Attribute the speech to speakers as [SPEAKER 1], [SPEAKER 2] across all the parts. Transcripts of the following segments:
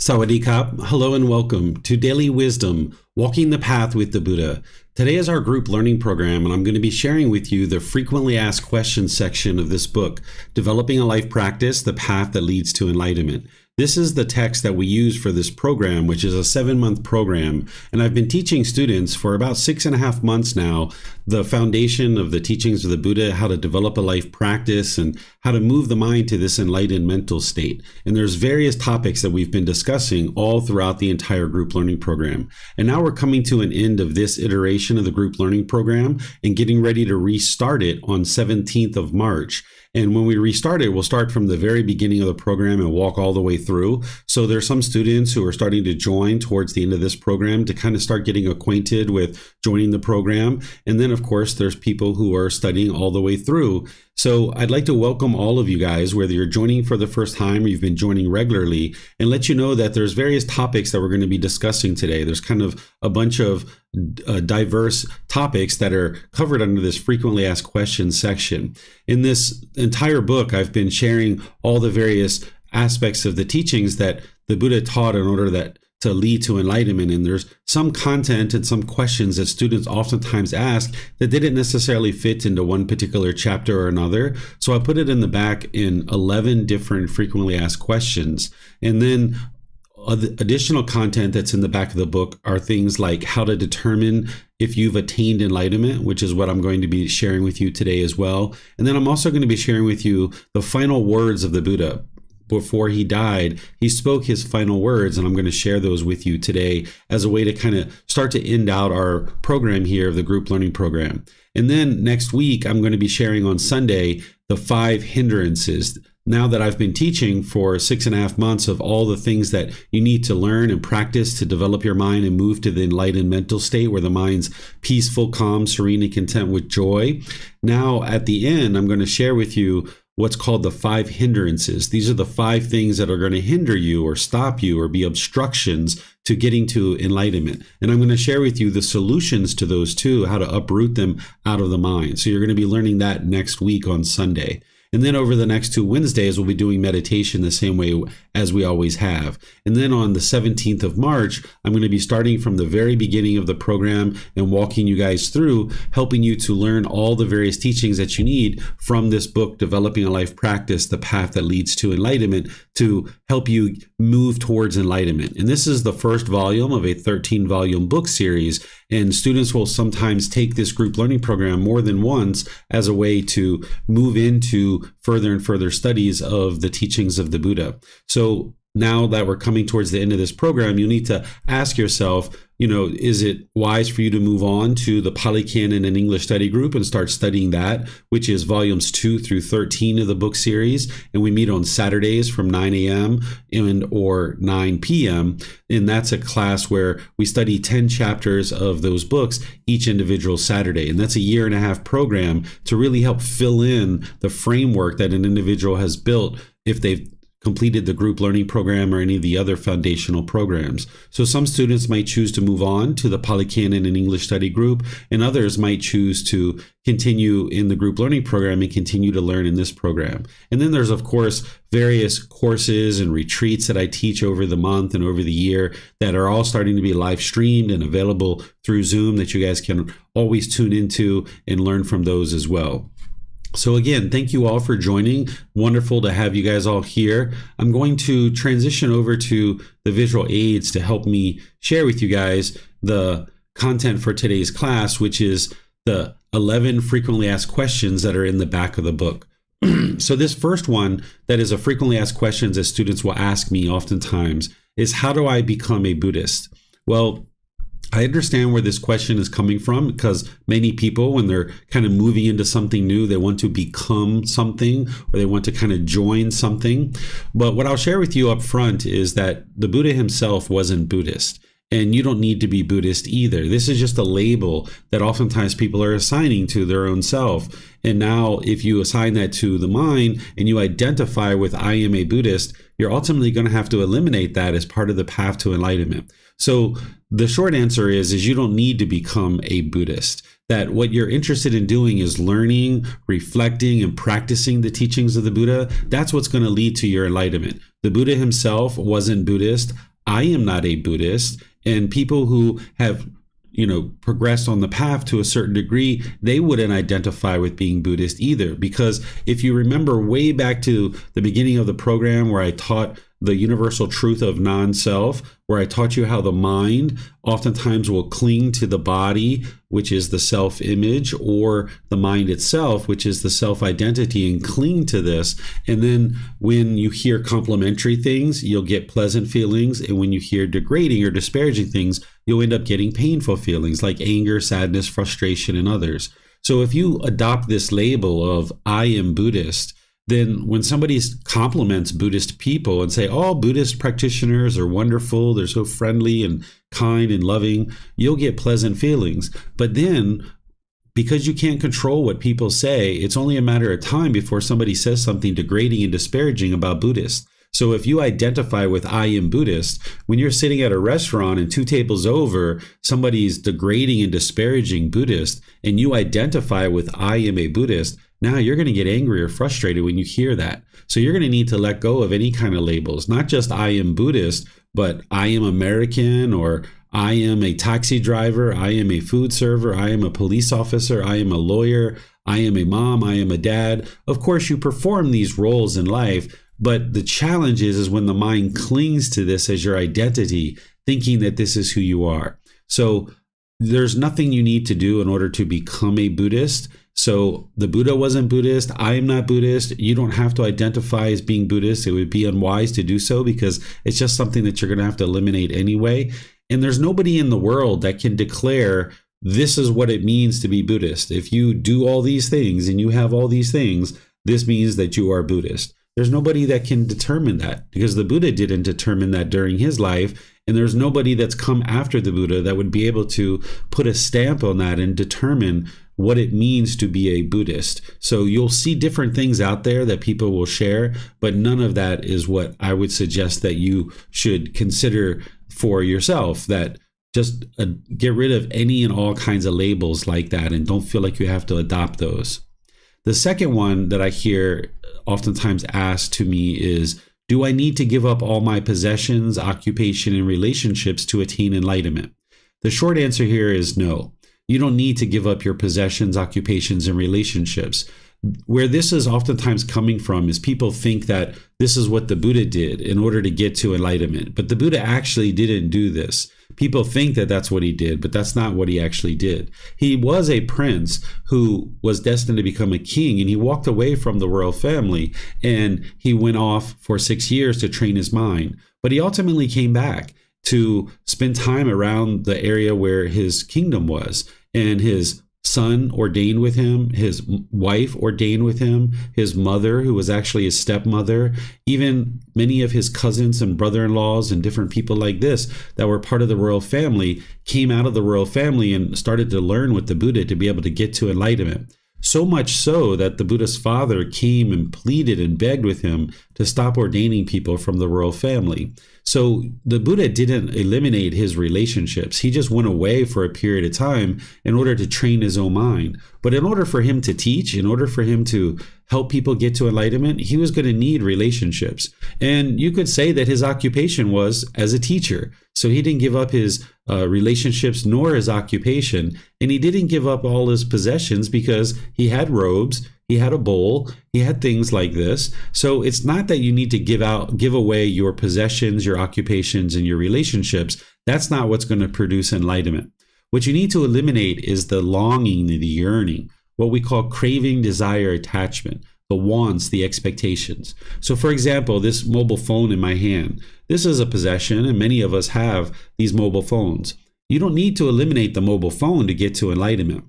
[SPEAKER 1] Sawadee-kap, hello and welcome to Daily Wisdom, Walking the Path with the Buddha. Today is our group learning program, and I'm going to be sharing with you the frequently asked questions section of this book, Developing a Life Practice, The Path That Leads to Enlightenment. This is the text that we use for this program, which is a 7-month program, and I've been teaching students for about 6.5 months now the foundation of the teachings of the Buddha, how to develop a life practice, and how to move the mind to this enlightened mental state. And there's various topics that we've been discussing all throughout the entire group learning program. And now we're coming to an end of this iteration of the group learning program and getting ready to restart it on 17th of March. And when we restart it, we'll start from the very beginning of the program and walk all the way through. So there's some students who are starting to join towards the end of this program to kind of start getting acquainted with joining the program. And then, of course, there's people who are studying all the way through. So I'd like to welcome all of you guys, whether you're joining for the first time or you've been joining regularly, and let you know that there's various topics that we're going to be discussing today. There's kind of a bunch of diverse topics that are covered under this frequently asked questions section. In this entire book, I've been sharing all the various aspects of the teachings that the Buddha taught in order to lead to enlightenment. And there's some content and some questions that students oftentimes ask that didn't necessarily fit into one particular chapter or another. So I put it in the back in 11 different frequently asked questions. And then additional content that's in the back of the book are things like how to determine if you've attained enlightenment, which is what I'm going to be sharing with you today as well. And then I'm also going to be sharing with you the final words of the Buddha. Before he died, he spoke his final words, and I'm going to share those with you today as a way to kind of start to end out our program here of the group learning program. And then next week, I'm going to be sharing on Sunday the 5 hindrances. Now that I've been teaching for 6.5 months of all the things that you need to learn and practice to develop your mind and move to the enlightened mental state where the mind's peaceful, calm, serene, and content with joy. Now at the end, I'm going to share with you what's called the 5 hindrances. These are the 5 things that are going to hinder you or stop you or be obstructions to getting to enlightenment. And I'm going to share with you the solutions to those too, how to uproot them out of the mind. So you're going to be learning that next week on Sunday. And then over the next 2 Wednesdays, we'll be doing meditation the same way as we always have. And then on the 17th of March, I'm going to be starting from the very beginning of the program and walking you guys through, helping you to learn all the various teachings that you need from this book, Developing a Life Practice, The Path That Leads to Enlightenment, to help you move towards enlightenment. And this is the first volume of a 13-volume book series. And students will sometimes take this group learning program more than once as a way to move into further and further studies of the teachings of the Buddha. So now that we're coming towards the end of this program, you need to ask yourself, is it wise for you to move on to the Pali Canon and English study group and start studying that, which is volumes 2 through 13 of the book series. And we meet on Saturdays from 9 a.m. or 9 p.m. And that's a class where we study 10 chapters of those books each individual Saturday. And that's a 1.5-year program to really help fill in the framework that an individual has built if they've completed the group learning program or any of the other foundational programs. So some students might choose to move on to the Pali Canon and English study group, and others might choose to continue in the group learning program and continue to learn in this program. And then there's, of course, various courses and retreats that I teach over the month and over the year that are all starting to be live streamed and available through Zoom that you guys can always tune into and learn from those as well. So again, thank you all for joining. Wonderful to have you guys all here. I'm going to transition over to the visual aids to help me share with you guys the content for today's class, which is the 11 frequently asked questions that are in the back of the book. So this first one that is a frequently asked questions that students will ask me oftentimes is, how do I become a Buddhist? Well, I understand where this question is coming from, because many people, when they're kind of moving into something new, they want to become something or they want to kind of join something. But what I'll share with you up front is that the Buddha himself wasn't Buddhist. And you don't need to be Buddhist either. This is just a label that oftentimes people are assigning to their own self. And now if you assign that to the mind and you identify with I am a Buddhist, you're ultimately going to have to eliminate that as part of the path to enlightenment. So the short answer is you don't need to become a Buddhist. That what you're interested in doing is learning, reflecting, and practicing the teachings of the Buddha. That's what's going to lead to your enlightenment. The Buddha himself wasn't Buddhist. I am not a Buddhist. And people who have progressed on the path to a certain degree, they wouldn't identify with being Buddhist either. Because if you remember way back to the beginning of the program where I taught the universal truth of non-self, where I taught you how the mind oftentimes will cling to the body, which is the self-image, or the mind itself, which is the self-identity, and cling to this. And then when you hear complimentary things, you'll get pleasant feelings. And when you hear degrading or disparaging things, you'll end up getting painful feelings like anger, sadness, frustration, and others. So if you adopt this label of I am Buddhist, then when somebody compliments Buddhist people and say, oh, Buddhist practitioners are wonderful, they're so friendly and kind and loving, you'll get pleasant feelings. But then, because you can't control what people say, it's only a matter of time before somebody says something degrading and disparaging about Buddhists. So if you identify with I am Buddhist, when you're sitting at a restaurant and 2 tables over, somebody's degrading and disparaging Buddhist, and you identify with I am a Buddhist, now you're going to get angry or frustrated when you hear that. So you're going to need to let go of any kind of labels, not just I am Buddhist, but I am American, or I am a taxi driver, I am a food server, I am a police officer, I am a lawyer, I am a mom, I am a dad. Of course, you perform these roles in life, but the challenge is when the mind clings to this as your identity, thinking that this is who you are. So there's nothing you need to do in order to become a Buddhist. So the Buddha wasn't Buddhist. I am not Buddhist. You don't have to identify as being Buddhist. It would be unwise to do so because it's just something that you're going to have to eliminate anyway. And there's nobody in the world that can declare this is what it means to be Buddhist. If you do all these things and you have all these things, this means that you are Buddhist. There's nobody that can determine that because the Buddha didn't determine that during his life. And there's nobody that's come after the Buddha that would be able to put a stamp on that and determine what it means to be a Buddhist. So you'll see different things out there that people will share, but none of that is what I would suggest that you should consider for yourself. That just get rid of any and all kinds of labels like that and don't feel like you have to adopt those. The second one that I hear oftentimes asked to me is, do I need to give up all my possessions, occupation, and relationships to attain enlightenment? The short answer here is no. You don't need to give up your possessions, occupations, and relationships. Where this is oftentimes coming from is people think that this is what the Buddha did in order to get to enlightenment. But the Buddha actually didn't do this. People think that that's what he did, but that's not what he actually did. He was a prince who was destined to become a king, and he walked away from the royal family, and he went off for 6 years to train his mind. But he ultimately came back to spend time around the area where his kingdom was, and his son ordained with him, his wife ordained with him, his mother, who was actually his stepmother, even many of his cousins and brother-in-laws and different people like this that were part of the royal family came out of the royal family and started to learn with the Buddha to be able to get to enlightenment. So much so that the Buddha's father came and pleaded and begged with him to stop ordaining people from the royal family. So the Buddha didn't eliminate his relationships. He just went away for a period of time in order to train his own mind. But in order for him to teach, in order for him to help people get to enlightenment, he was going to need relationships. And you could say that his occupation was as a teacher. So he didn't give up his relationships nor his occupation. And he didn't give up all his possessions because he had robes, he had a bowl, he had things like this. So it's not that you need to give away your possessions, your occupations, and your relationships. That's not what's going to produce enlightenment. What you need to eliminate is the longing, the yearning, what we call craving, desire, attachment, the wants, the expectations. So for example, this mobile phone in my hand, this is a possession, and many of us have these mobile phones. You don't need to eliminate the mobile phone to get to enlightenment.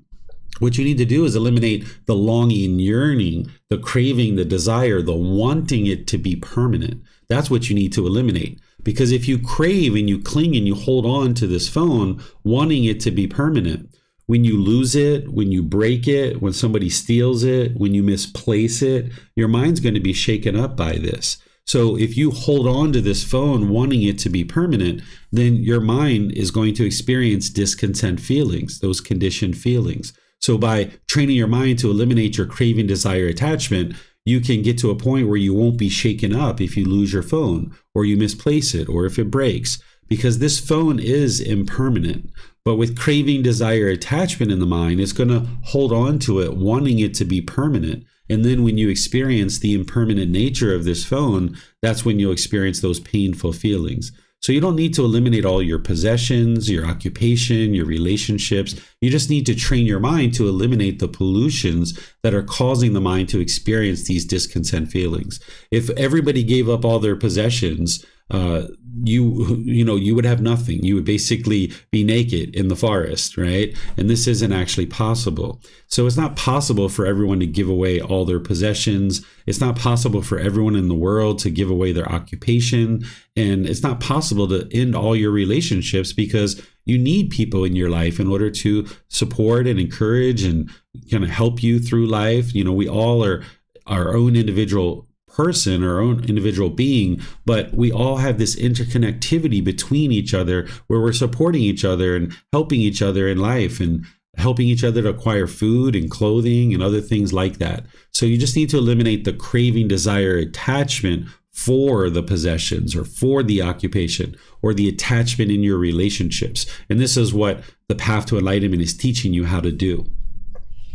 [SPEAKER 1] What you need to do is eliminate the longing, yearning, the craving, the desire, the wanting it to be permanent. That's what you need to eliminate. Because if you crave and you cling and you hold on to this phone, wanting it to be permanent, when you lose it, when you break it, when somebody steals it, when you misplace it, your mind's going to be shaken up by this. So if you hold on to this phone wanting it to be permanent, then your mind is going to experience discontent feelings, those conditioned feelings. So by training your mind to eliminate your craving, desire, attachment, you can get to a point where you won't be shaken up if you lose your phone or you misplace it or if it breaks, because this phone is impermanent. But with craving, desire, attachment in the mind, it's going to hold on to it, wanting it to be permanent. And then when you experience the impermanent nature of this phone, that's when you'll experience those painful feelings. So you don't need to eliminate all your possessions, your occupation, your relationships. You just need to train your mind to eliminate the pollutions that are causing the mind to experience these discontent feelings. If everybody gave up all their possessions, you would have nothing. You would basically be naked in the forest, right? And this isn't actually possible. So it's not possible for everyone to give away all their possessions. It's not possible for everyone in the world to give away their occupation. And it's not possible to end all your relationships, because you need people in your life in order to support and encourage and kind of help you through life. We all are our own individual person, our own individual being, but we all have this interconnectivity between each other where we're supporting each other and helping each other in life and helping each other to acquire food and clothing and other things like that. So you just need to eliminate the craving, desire, attachment for the possessions or for the occupation or the attachment in your relationships. And this is what the path to enlightenment is teaching you how to do.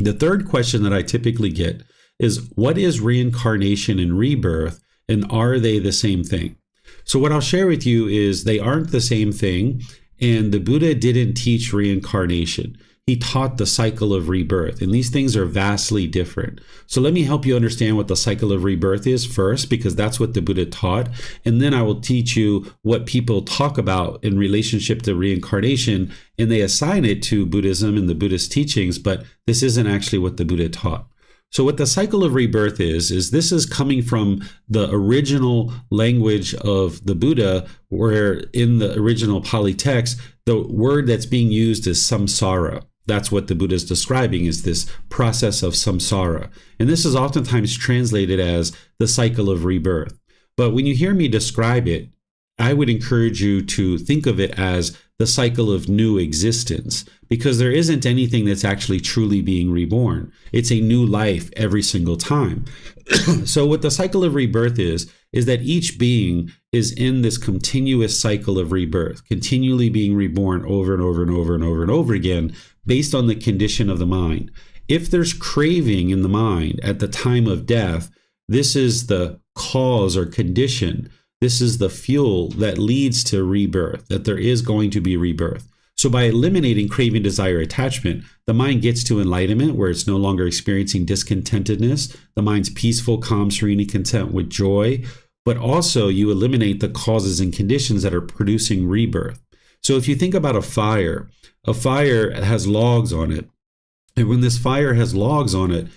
[SPEAKER 1] The third question that I typically get is, what is reincarnation and rebirth, and are they the same thing? So what I'll share with you is they aren't the same thing, and the Buddha didn't teach reincarnation. He taught the cycle of rebirth, and these things are vastly different. So let me help you understand what the cycle of rebirth is first, because that's what the Buddha taught, and then I will teach you what people talk about in relationship to reincarnation, and they assign it to Buddhism and the Buddhist teachings, but this isn't actually what the Buddha taught. So what the cycle of rebirth is this is coming from the original language of the Buddha, where in the original Pali text, the word that's being used is samsara. That's what the Buddha is describing, is this process of samsara. And this is oftentimes translated as the cycle of rebirth. But when you hear me describe it, I would encourage you to think of it as the cycle of new existence, because there isn't anything that's actually truly being reborn. It's a new life every single time. So what the cycle of rebirth is that each being is in this continuous cycle of rebirth, continually being reborn over and over and over and over and over again, based on the condition of the mind. If there's craving in the mind at the time of death, this is the cause or condition. This is the fuel that leads to rebirth, that there is going to be rebirth. So by eliminating craving, desire, attachment, the mind gets to enlightenment, where it's no longer experiencing discontentedness. The mind's peaceful, calm, serene, and content with joy. But also you eliminate the causes and conditions that are producing rebirth. So if you think about a fire has logs on it. And when this fire has logs on it,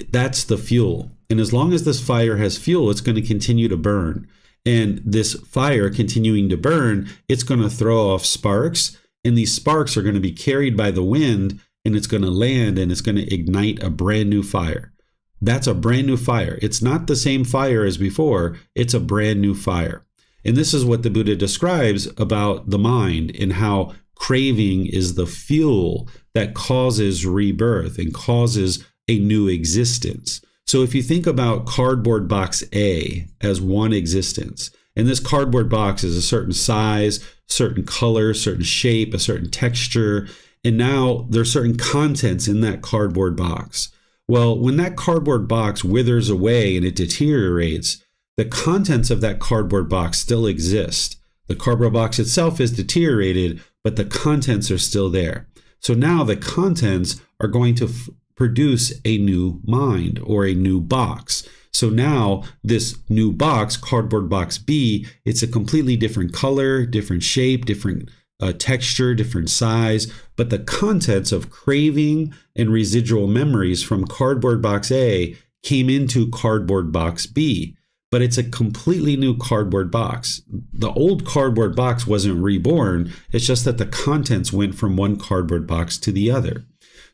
[SPEAKER 1] that's the fuel. And as long as this fire has fuel, it's going to continue to burn. And this fire continuing to burn, it's going to throw off sparks, and these sparks are going to be carried by the wind, and it's going to land, and it's going to ignite a brand new fire. That's a brand new fire. It's not the same fire as before. It's a brand new fire. And this is what the Buddha describes about the mind, and how craving is the fuel that causes rebirth and causes a new existence. So if you think about cardboard box A as one existence, and this cardboard box is a certain size, certain color, certain shape, a certain texture, and now there's certain contents in that cardboard box. Well, when that cardboard box withers away and it deteriorates, the contents of that cardboard box still exist. The cardboard box itself is deteriorated, but the contents are still there. So now the contents are going to produce a new mind or a new box. So now this new box, cardboard box B, it's a completely different color, different shape, different texture, different size, but the contents of craving and residual memories from cardboard box A came into cardboard box B. But it's a completely new cardboard box. The old cardboard box wasn't reborn. It's just that the contents went from one cardboard box to the other.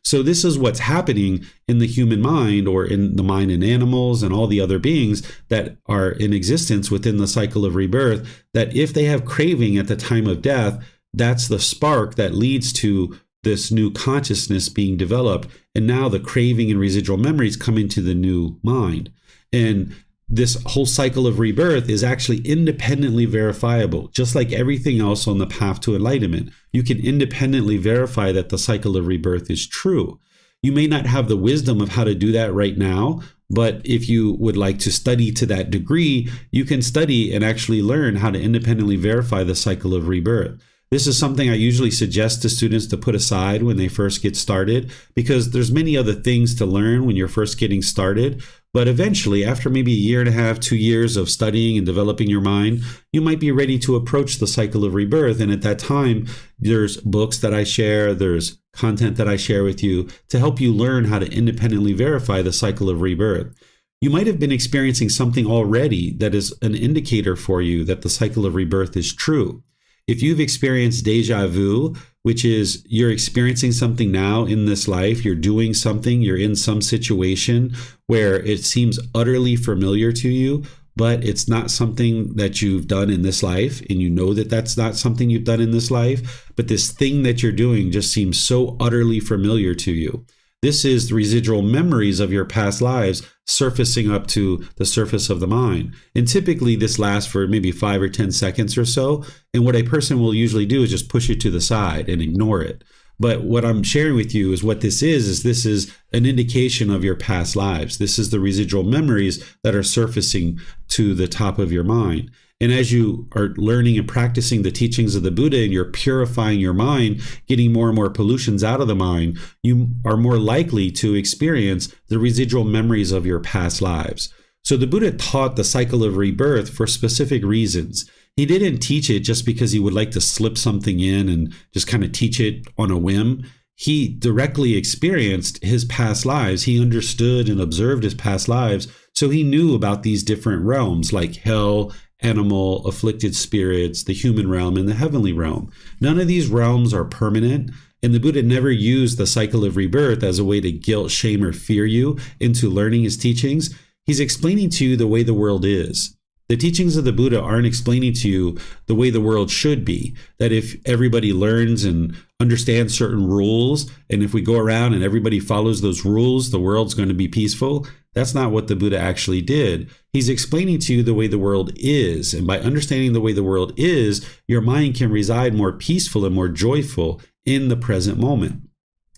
[SPEAKER 1] So this is what's happening in the human mind, or in the mind in animals and all the other beings that are in existence within the cycle of rebirth, that if they have craving at the time of death, that's the spark that leads to this new consciousness being developed. And now the craving and residual memories come into the new mind. And this whole cycle of rebirth is actually independently verifiable, just like everything else on the path to enlightenment. You can independently verify that the cycle of rebirth is true. You may not have the wisdom of how to do that right now, but if you would like to study to that degree, you can study and actually learn how to independently verify the cycle of rebirth. This is something I usually suggest to students to put aside when they first get started, because there's many other things to learn when you're first getting started. But eventually, after maybe a year and a half, 2 years of studying and developing your mind, you might be ready to approach the cycle of rebirth. And at that time, there's books that I share, there's content that I share with you to help you learn how to independently verify the cycle of rebirth. You might have been experiencing something already that is an indicator for you that the cycle of rebirth is true. If you've experienced deja vu, which is you're experiencing something now in this life, you're doing something, you're in some situation where it seems utterly familiar to you, but it's not something that you've done in this life, and you know that that's not something you've done in this life, but this thing that you're doing just seems so utterly familiar to you. This is the residual memories of your past lives surfacing up to the surface of the mind. And typically this lasts for maybe 5 or 10 seconds or so. And what a person will usually do is just push it to the side and ignore it. But what I'm sharing with you is what this is this is an indication of your past lives. This is the residual memories that are surfacing to the top of your mind. And as you are learning and practicing the teachings of the Buddha and you're purifying your mind, getting more and more pollutions out of the mind, you are more likely to experience the residual memories of your past lives. So the Buddha taught the cycle of rebirth for specific reasons. He didn't teach it just because he would like to slip something in and just kind of teach it on a whim. He directly experienced his past lives. He understood and observed his past lives. So he knew about these different realms like hell, animal, afflicted spirits, the human realm, and the heavenly realm. None of these realms are permanent, and the Buddha never used the cycle of rebirth as a way to guilt, shame, or fear you into learning his teachings. He's explaining to you the way the world is. The teachings of the Buddha aren't explaining to you the way the world should be, that if everybody learns and understands certain rules, and if we go around and everybody follows those rules, the world's going to be peaceful. That's not what the Buddha actually did. He's explaining to you the way the world is. And by understanding the way the world is, your mind can reside more peaceful and more joyful in the present moment.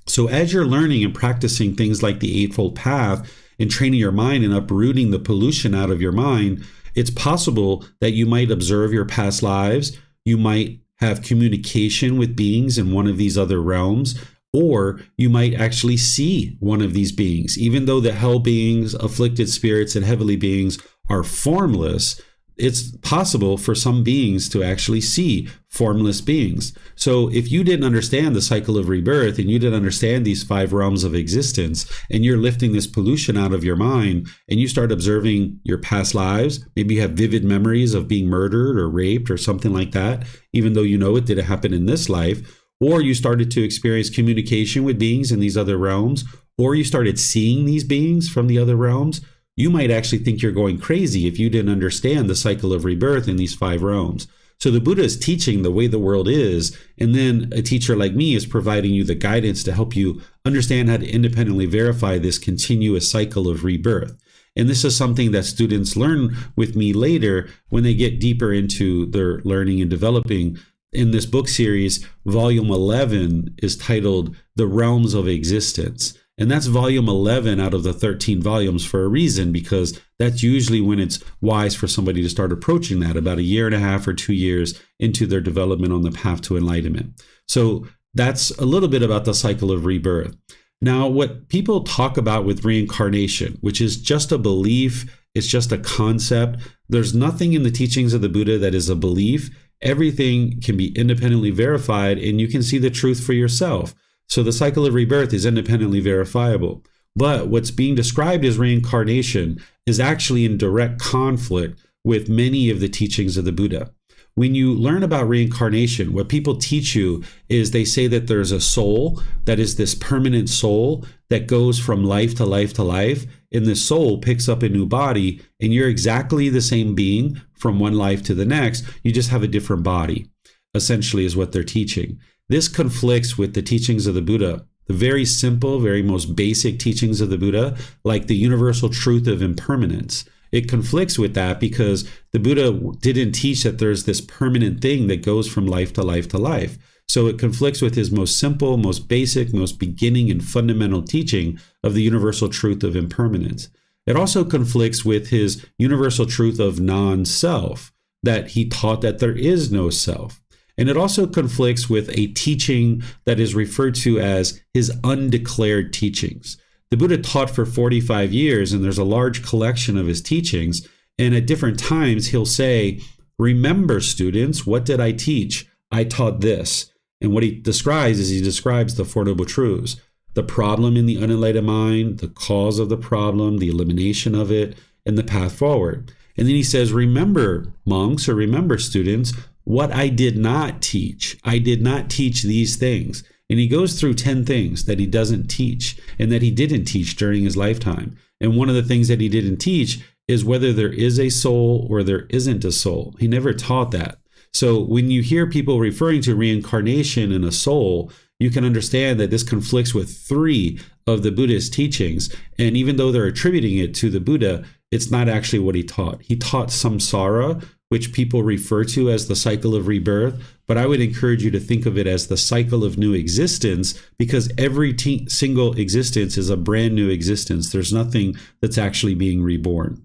[SPEAKER 1] So as you're learning and practicing things like the Eightfold Path and training your mind and uprooting the pollution out of your mind, it's possible that you might observe your past lives. You might have communication with beings in one of these other realms, or you might actually see one of these beings. Even though the hell beings, afflicted spirits, and heavenly beings are formless, it's possible for some beings to actually see formless beings. So if you didn't understand the cycle of rebirth and you didn't understand these 5 realms of existence, and you're lifting this pollution out of your mind and you start observing your past lives, maybe you have vivid memories of being murdered or raped or something like that, even though you know it didn't happen in this life, or you started to experience communication with beings in these other realms, or you started seeing these beings from the other realms, you might actually think you're going crazy if you didn't understand the cycle of rebirth in these 5 realms. So the Buddha is teaching the way the world is, and then a teacher like me is providing you the guidance to help you understand how to independently verify this continuous cycle of rebirth. And this is something that students learn with me later when they get deeper into their learning and developing. In this book series, volume 11 is titled The Realms of Existence. And that's volume 11 out of the 13 volumes for a reason, because that's usually when it's wise for somebody to start approaching that, about a year and a half or 2 years into their development on the path to enlightenment. So that's a little bit about the cycle of rebirth. Now, what people talk about with reincarnation, which is just a belief, it's just a concept. There's nothing in the teachings of the Buddha that is a belief. Everything can be independently verified, and you can see the truth for yourself. So the cycle of rebirth is independently verifiable. But what's being described as reincarnation is actually in direct conflict with many of the teachings of the Buddha. When you learn about reincarnation, what people teach you is they say that there's a soul that is this permanent soul that goes from life to life to life, and the soul picks up a new body, and you're exactly the same being from one life to the next. You just have a different body, essentially, is what they're teaching. This conflicts with the teachings of the Buddha the very simple, very most basic teachings of the Buddha, like the universal truth of impermanence. It conflicts with that because the Buddha didn't teach that there's this permanent thing that goes from life to life to life. So it conflicts with his most simple, most basic, most beginning and fundamental teaching of the universal truth of impermanence. It also conflicts with his universal truth of non-self, that he taught that there is no self. And it also conflicts with a teaching that is referred to as his undeclared teachings. The Buddha taught for 45 years, and there's a large collection of his teachings. And at different times, he'll say, remember, students, what did I teach? I taught this. And what he describes is he describes the Four Noble Truths, the problem in the unenlightened mind, the cause of the problem, the elimination of it, and the path forward. And then he says, remember, monks, or remember, students, what I did not teach. I did not teach these things. And he goes through 10 things that he doesn't teach and that he didn't teach during his lifetime. And one of the things that he didn't teach is whether there is a soul or there isn't a soul. He never taught that. So when you hear people referring to reincarnation and a soul, you can understand that this conflicts with 3 of the Buddhist teachings. And even though they're attributing it to the Buddha, it's not actually what he taught. He taught samsara, which people refer to as the cycle of rebirth. But I would encourage you to think of it as the cycle of new existence, because every single existence is a brand new existence. There's nothing that's actually being reborn.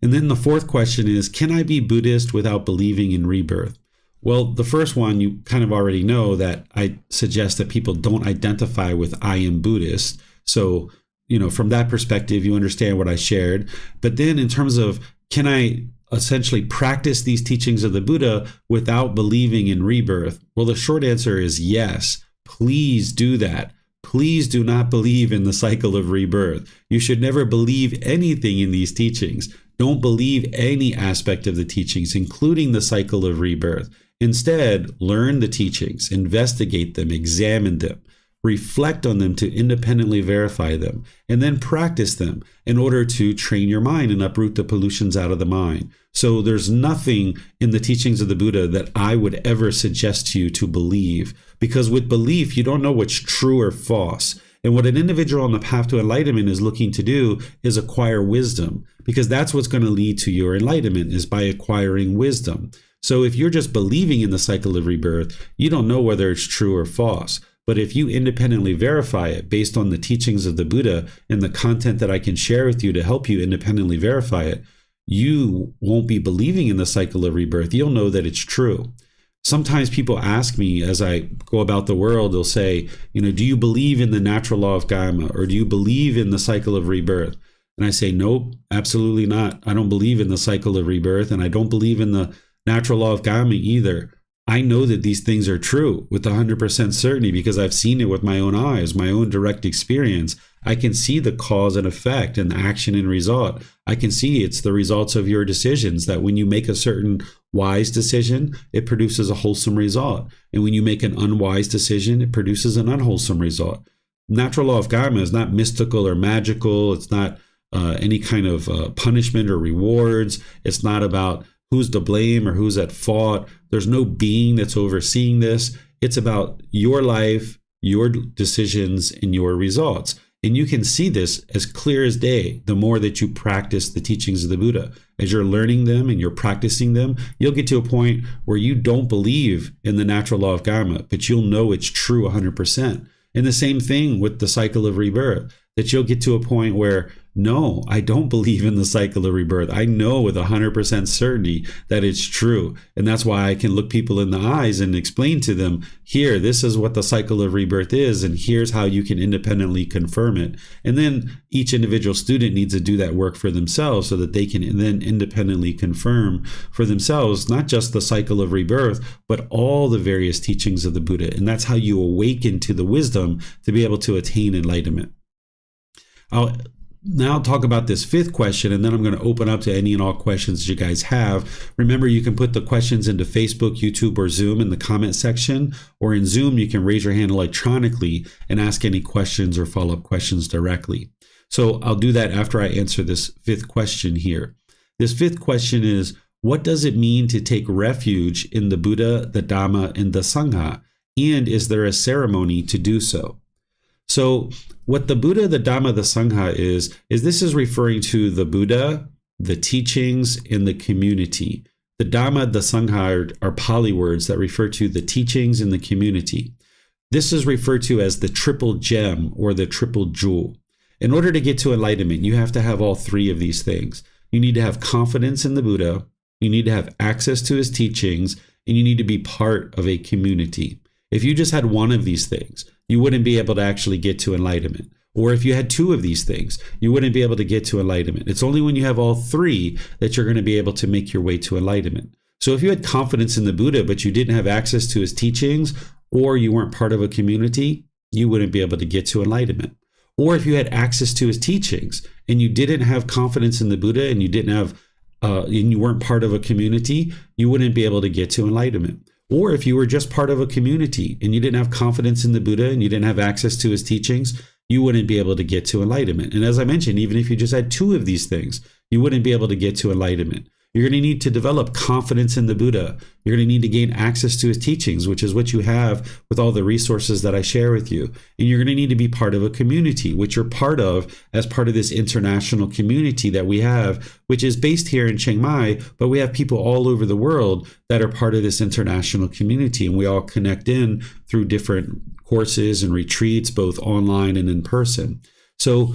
[SPEAKER 1] And then the 4th question is, can I be Buddhist without believing in rebirth? Well, the first one, you kind of already know that I suggest that people don't identify with I am Buddhist. So, from that perspective, you understand what I shared. But then in terms of, can I essentially practice these teachings of the Buddha without believing in rebirth? Well, the short answer is yes. Please do that. Please do not believe in the cycle of rebirth. You should never believe anything in these teachings. Don't believe any aspect of the teachings, including the cycle of rebirth. Instead, learn the teachings, investigate them, examine them, reflect on them to independently verify them, and then practice them in order to train your mind and uproot the pollutions out of the mind. So there's nothing in the teachings of the Buddha that I would ever suggest to you to believe, because with belief, you don't know what's true or false. And what an individual on the path to enlightenment is looking to do is acquire wisdom, because that's what's going to lead to your enlightenment, is by acquiring wisdom. So if you're just believing in the cycle of rebirth, you don't know whether it's true or false. But if you independently verify it based on the teachings of the Buddha and the content that I can share with you to help you independently verify it, you won't be believing in the cycle of rebirth. You'll know that it's true. Sometimes people ask me as I go about the world, they'll say, do you believe in the natural law of karma, or do you believe in the cycle of rebirth? And I say, nope, absolutely not. I don't believe in the cycle of rebirth, and I don't believe in the natural law of karma either. I know that these things are true with 100% certainty because I've seen it with my own eyes, my own direct experience. I can see the cause and effect and action and result. I can see it's the results of your decisions, that when you make a certain wise decision, it produces a wholesome result. And when you make an unwise decision, it produces an unwholesome result. Natural law of karma is not mystical or magical. It's not any kind of punishment or rewards. It's not about who's to blame or who's at fault. There's no being that's overseeing this. It's about your life, your decisions, and your results. And you can see this as clear as day the more that you practice the teachings of the Buddha. As you're learning them and you're practicing them, you'll get to a point where you don't believe in the natural law of karma, but you'll know it's true 100%. And the same thing with the cycle of rebirth, that you'll get to a point where, no, I don't believe in the cycle of rebirth. I know with 100% certainty that it's true. And that's why I can look people in the eyes and explain to them, here, this is what the cycle of rebirth is, and here's how you can independently confirm it. And then each individual student needs to do that work for themselves so that they can then independently confirm for themselves, not just the cycle of rebirth, but all the various teachings of the Buddha. And that's how you awaken to the wisdom to be able to attain enlightenment. I'll now talk about this 5th question, and then I'm going to open up to any and all questions that you guys have. Remember, you can put the questions into Facebook, YouTube, or Zoom in the comment section, or in Zoom, you can raise your hand electronically and ask any questions or follow-up questions directly. So I'll do that after I answer this 5th question here. This 5th question is, what does it mean to take refuge in the Buddha, the Dhamma, and the Sangha? And is there a ceremony to do so? So what the Buddha, the Dhamma, the Sangha is this is referring to the Buddha, the teachings, and the community. The Dhamma, the Sangha are Pali words that refer to the teachings and the community. This is referred to as the triple gem or the triple jewel. In order to get to enlightenment, you have to have all three of these things. You need to have confidence in the Buddha, you need to have access to his teachings, and you need to be part of a community. If you just had one of these things, you wouldn't be able to actually get to enlightenment. Or if you had two of these things, you wouldn't be able to get to enlightenment. It's only when you have all three that you're going to be able to make your way to enlightenment. So if you had confidence in the Buddha, but you didn't have access to his teachings, or you weren't part of a community, you wouldn't be able to get to enlightenment. Or if you had access to his teachings and you didn't have confidence in the Buddha and you didn't have, and you weren't part of a community, you wouldn't be able to get to enlightenment. Or if you were just part of a community and you didn't have confidence in the Buddha and you didn't have access to his teachings, you wouldn't be able to get to enlightenment. And as I mentioned, even if you just had two of these things, you wouldn't be able to get to enlightenment. You're going to need to develop confidence in the Buddha. You're going to need to gain access to his teachings, which is what you have with all the resources that I share with you. And you're going to need to be part of a community, which you're part of as part of this international community that we have, which is based here in Chiang Mai, but we have people all over the world that are part of this international community. And we all connect in through different courses and retreats, both online and in person. So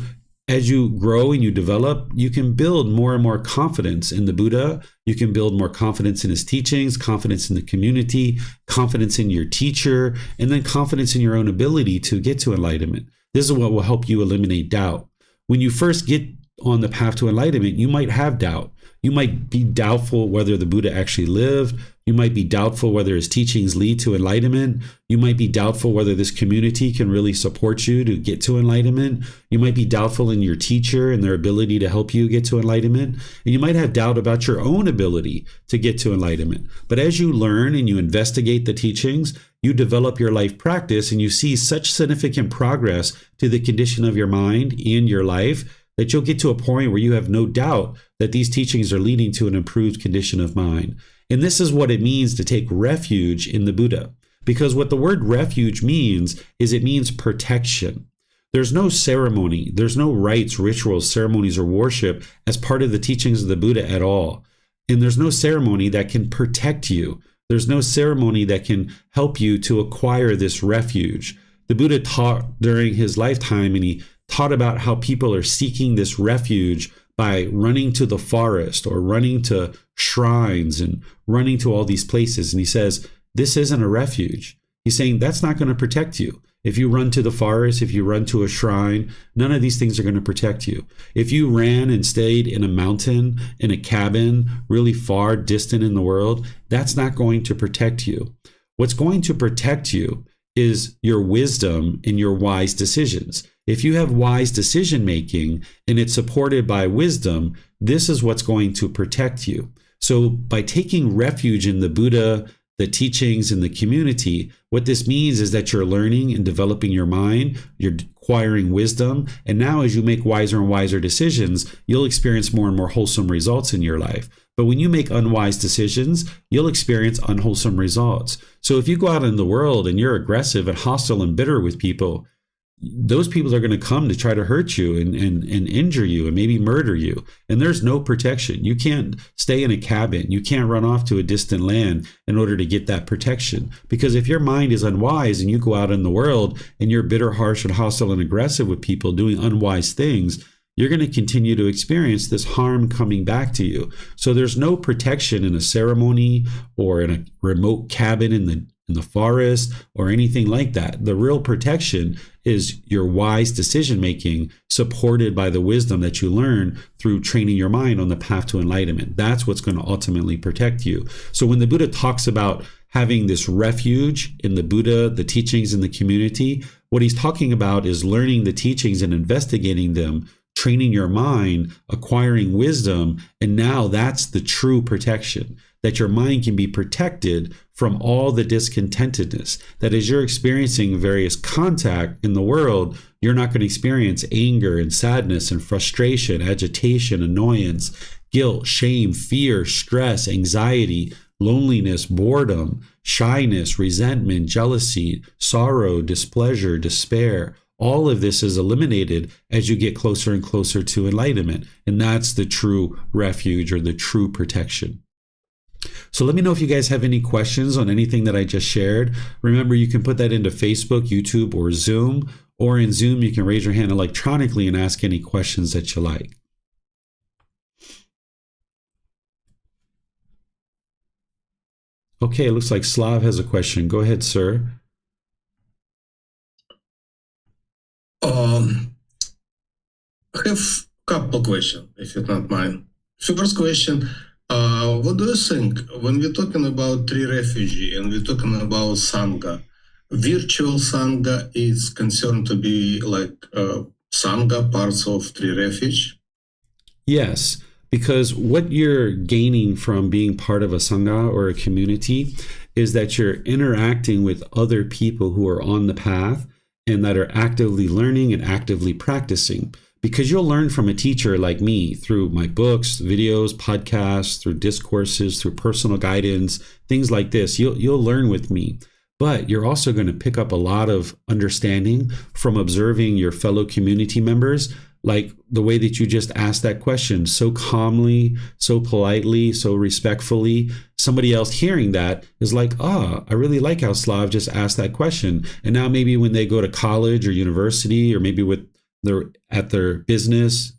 [SPEAKER 1] as you grow and you develop, you can build more and more confidence in the Buddha. You can build more confidence in his teachings, confidence in the community, confidence in your teacher, and then confidence in your own ability to get to enlightenment. This is what will help you eliminate doubt. When you first get on the path to enlightenment, you might have doubt. You might be doubtful whether the Buddha actually lived. You might be doubtful whether his teachings lead to enlightenment. You might be doubtful whether this community can really support you to get to enlightenment. You might be doubtful in your teacher and their ability to help you get to enlightenment. And you might have doubt about your own ability to get to enlightenment. But as you learn and you investigate the teachings, you develop your life practice and you see such significant progress to the condition of your mind and your life that you'll get to a point where you have no doubt that these teachings are leading to an improved condition of mind. And this is what it means to take refuge in the Buddha. Because what the word refuge means is it means protection. There's no ceremony, there's no rites, rituals, ceremonies, or worship as part of the teachings of the Buddha at all. And there's no ceremony that can protect you. There's no ceremony that can help you to acquire this refuge. The Buddha taught during his lifetime, and he taught about how people are seeking this refuge by running to the forest or running to shrines and running to all these places. And he says, this isn't a refuge. He's saying that's not going to protect you. If you run to the forest, if you run to a shrine, none of these things are going to protect you. If you ran and stayed in a mountain, in a cabin, really far distant in the world, that's not going to protect you. What's going to protect you is your wisdom and your wise decisions. If you have wise decision making and it's supported by wisdom, this is what's going to protect you. So by taking refuge in the Buddha, the teachings, and the community, what this means is that you're learning and developing your mind, you're acquiring wisdom, and now as you make wiser and wiser decisions, you'll experience more and more wholesome results in your life. But when you make unwise decisions, you'll experience unwholesome results. So if you go out in the world and you're aggressive and hostile and bitter with people, those people are going to come to try to hurt you and injure you and maybe murder you. And there's no protection. You can't stay in a cabin. You can't run off to a distant land in order to get that protection. Because if your mind is unwise and you go out in the world and you're bitter, harsh, and hostile and aggressive with people doing unwise things, you're going to continue to experience this harm coming back to you. So there's no protection in a ceremony or in a remote cabin in the forest or anything like that. The real protection is your wise decision making supported by the wisdom that you learn through training your mind on the path to enlightenment. That's what's going to ultimately protect you. So when the Buddha talks about having this refuge in the Buddha, the teachings, and the community, what he's talking about is learning the teachings and investigating them, training your mind, acquiring wisdom, and now that's the true protection, that your mind can be protected from all the discontentedness, that as you're experiencing various contact in the world, you're not going to experience anger and sadness and frustration, agitation, annoyance, guilt, shame, fear, stress, anxiety, loneliness, boredom, shyness, resentment, jealousy, sorrow, displeasure, despair. all of this is eliminated as you get closer and closer to enlightenment. And that's the true refuge or the true protection. So let me know if you guys have any questions on anything that I just shared. Remember, you can put that into Facebook, YouTube, or Zoom. Or in Zoom, you can raise your hand electronically and ask any questions that you like. Okay, it looks like Slav has a question. Go ahead, sir.
[SPEAKER 2] I have a couple questions, if you don't mind. First question, what do you think when we're talking about tree refugee and we're talking about Sangha? Virtual Sangha is concerned to be like Sangha, parts of tree refuge?
[SPEAKER 1] Yes, because what you're gaining from being part of a Sangha or a community is that you're interacting with other people who are on the path and that are actively learning and actively practicing. Because you'll learn from a teacher like me through my books, videos, podcasts, through discourses, through personal guidance, things like this. You'll learn with me. But you're also going to pick up a lot of understanding from observing your fellow community members, like the way that you just asked that question so calmly, so politely, so respectfully. Somebody else hearing that is like, I really like how Slav just asked that question. And now maybe when they go to college or university, or maybe at their business,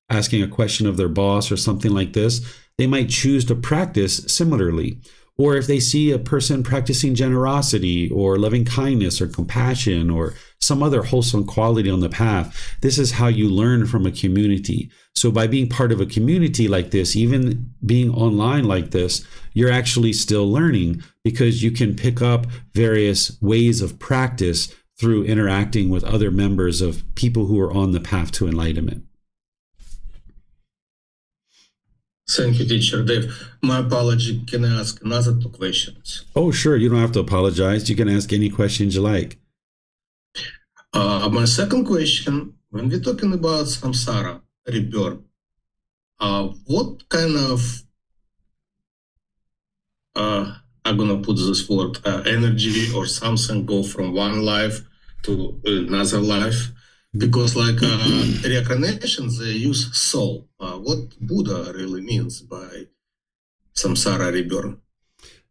[SPEAKER 1] asking a question of their boss or something like this, they might choose to practice similarly. Or if they see a person practicing generosity or loving kindness or compassion or some other wholesome quality on the path, this is how you learn from a community. So by being part of a community like this, even being online like this, you're actually still learning because you can pick up various ways of practice through interacting with other members of people who are on the path to enlightenment.
[SPEAKER 2] Thank you, teacher Dave. My apology. Can I ask another two questions?
[SPEAKER 1] Oh, sure. You don't have to apologize. You can ask any questions you like.
[SPEAKER 2] My second question, when we're talking about samsara, rebirth, what kind of, I'm going to put this word, energy or something go from one life to another life? Because like reincarnation, they use soul. What Buddha really means by samsara rebirth?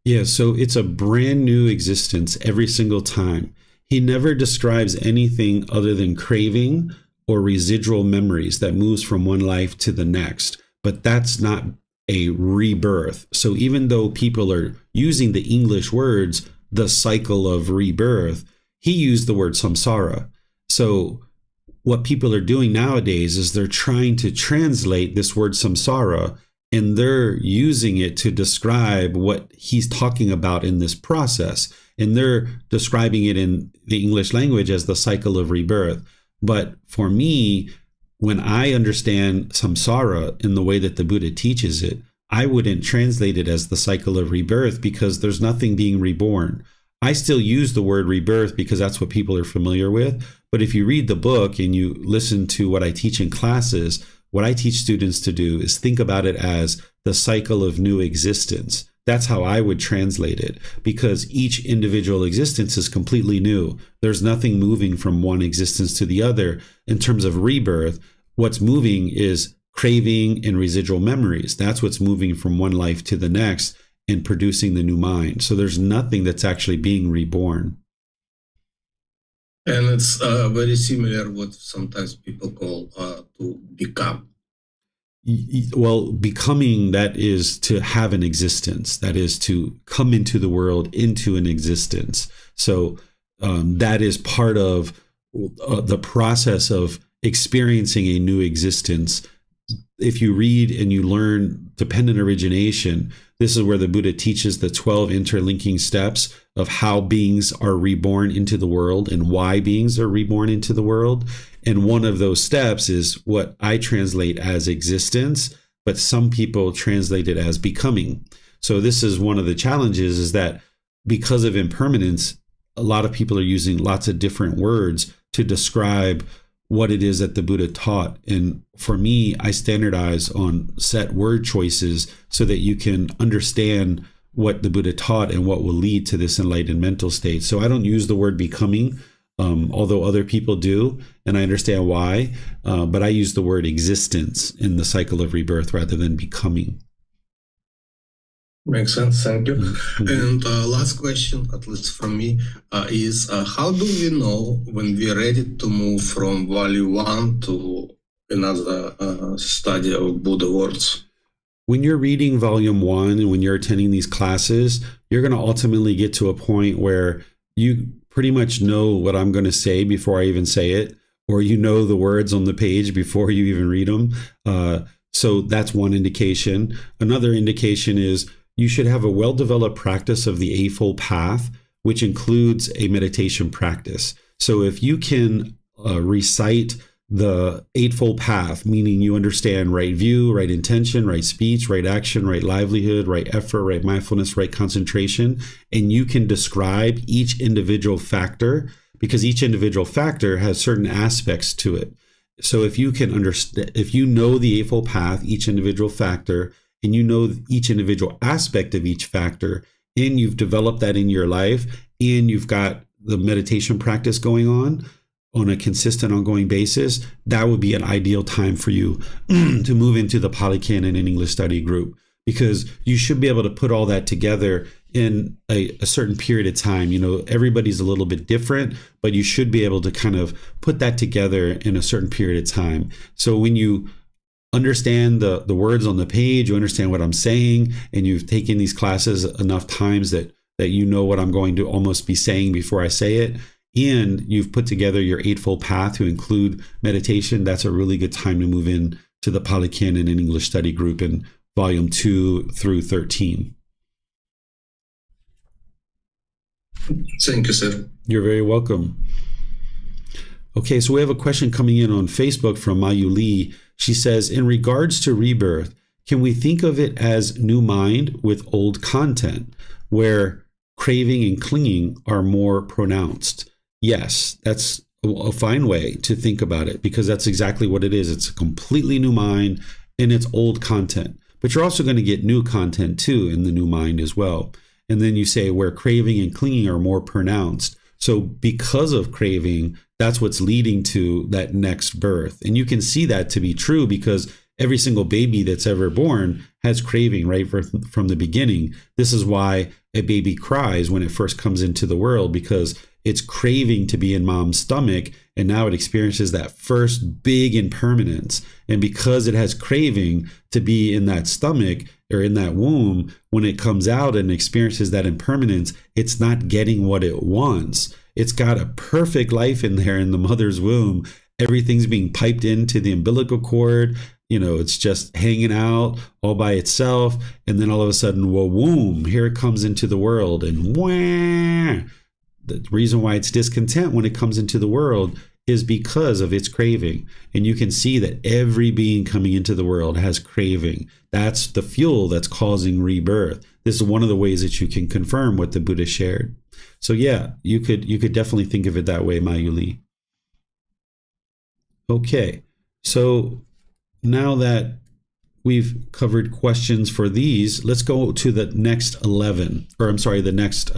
[SPEAKER 1] Yeah, so it's a brand new existence every single time. He never describes anything other than craving or residual memories that moves from one life to the next. But that's not a rebirth. So even though people are using the English words, the cycle of rebirth, he used the word samsara. So what people are doing nowadays is they're trying to translate this word samsara, and they're using it to describe what he's talking about in this process. And they're describing it in the English language as the cycle of rebirth. But for me, when I understand samsara in the way that the Buddha teaches it, I wouldn't translate it as the cycle of rebirth because there's nothing being reborn. I still use the word rebirth because that's what people are familiar with. But if you read the book and you listen to what I teach in classes, what I teach students to do is think about it as the cycle of new existence. That's how I would translate it, because each individual existence is completely new. There's nothing moving from one existence to the other. In terms of rebirth, what's moving is craving and residual memories. That's what's moving from one life to the next and producing the new mind. So there's nothing that's actually being reborn.
[SPEAKER 2] And it's very similar what sometimes people call to become.
[SPEAKER 1] Well, becoming, that is to have an existence, that is to come into the world, into an existence. So that is part of the process of experiencing a new existence. If you read and you learn dependent origination, this is where the Buddha teaches the 12 interlinking steps of how beings are reborn into the world and why beings are reborn into the world. And one of those steps is what I translate as existence, but some people translate it as becoming. So this is one of the challenges, is that because of impermanence, a lot of people are using lots of different words to describe what it is that the Buddha taught. And for me, I standardize on set word choices so that you can understand what the Buddha taught and what will lead to this enlightened mental state. So I don't use the word becoming. although other people do, and I understand why. But I use the word existence in the cycle of rebirth rather than becoming.
[SPEAKER 2] Makes sense. Thank you.
[SPEAKER 1] Mm-hmm.
[SPEAKER 2] And last question, at least from me, is how do we know when we're ready to move from value 1 to another study of Buddha words?
[SPEAKER 1] When you're reading volume 1 and when you're attending these classes, you're going to ultimately get to a point where you pretty much know what I'm going to say before I even say it, or you know the words on the page before you even read them. So that's one indication. Another indication is you should have a well-developed practice of the Eightfold Path, which includes a meditation practice. So if you can recite the Eightfold Path, meaning you understand right view, right intention, right speech, right action, right livelihood, right effort, right mindfulness, right concentration, and you can describe each individual factor, because each individual factor has certain aspects to it. So if you can understand, if you know the Eightfold Path, each individual factor, and you know each individual aspect of each factor, and you've developed that in your life, and you've got the meditation practice going on a consistent, ongoing basis, that would be an ideal time for you to move into the Pali Canon and English study group, because you should be able to put all that together in a certain period of time. You know, everybody's a little bit different, but you should be able to kind of put that together in a certain period of time. So when you understand the words on the page, you understand what I'm saying, and you've taken these classes enough times that you know what I'm going to almost be saying before I say it, and you've put together your Eightfold Path to include meditation, that's a really good time to move in to the Pali Canon and English study group in volume 2 through 13.
[SPEAKER 2] Thank you, sir.
[SPEAKER 1] You're very welcome. Okay, so we have a question coming in on Facebook from Mayu Lee. She says, in regards to rebirth, can we think of it as new mind with old content, where craving and clinging are more pronounced? Yes, that's a fine way to think about it, because that's exactly what it is. It's a completely new mind and it's old content. But you're also going to get new content too in the new mind as well. And then you say where craving and clinging are more pronounced. So because of craving, that's what's leading to that next birth. And you can see that to be true because every single baby that's ever born has craving right from the beginning. This is why a baby cries when it first comes into the world, because it's craving to be in mom's stomach, and now it experiences that first big impermanence. And because it has craving to be in that stomach or in that womb, when it comes out and experiences that impermanence, it's not getting what it wants. It's got a perfect life in there in the mother's womb. Everything's being piped into the umbilical cord. You know, it's just hanging out all by itself. And then all of a sudden, whoa, boom, here it comes into the world. And wah! The reason why it's discontent when it comes into the world is because of its craving. And you can see that every being coming into the world has craving. That's the fuel that's causing rebirth. This is one of the ways that you can confirm what the Buddha shared. So yeah, you could definitely think of it that way, Mayuli. Okay, so now that we've covered questions for these, let's go to the next 11, or I'm sorry, the next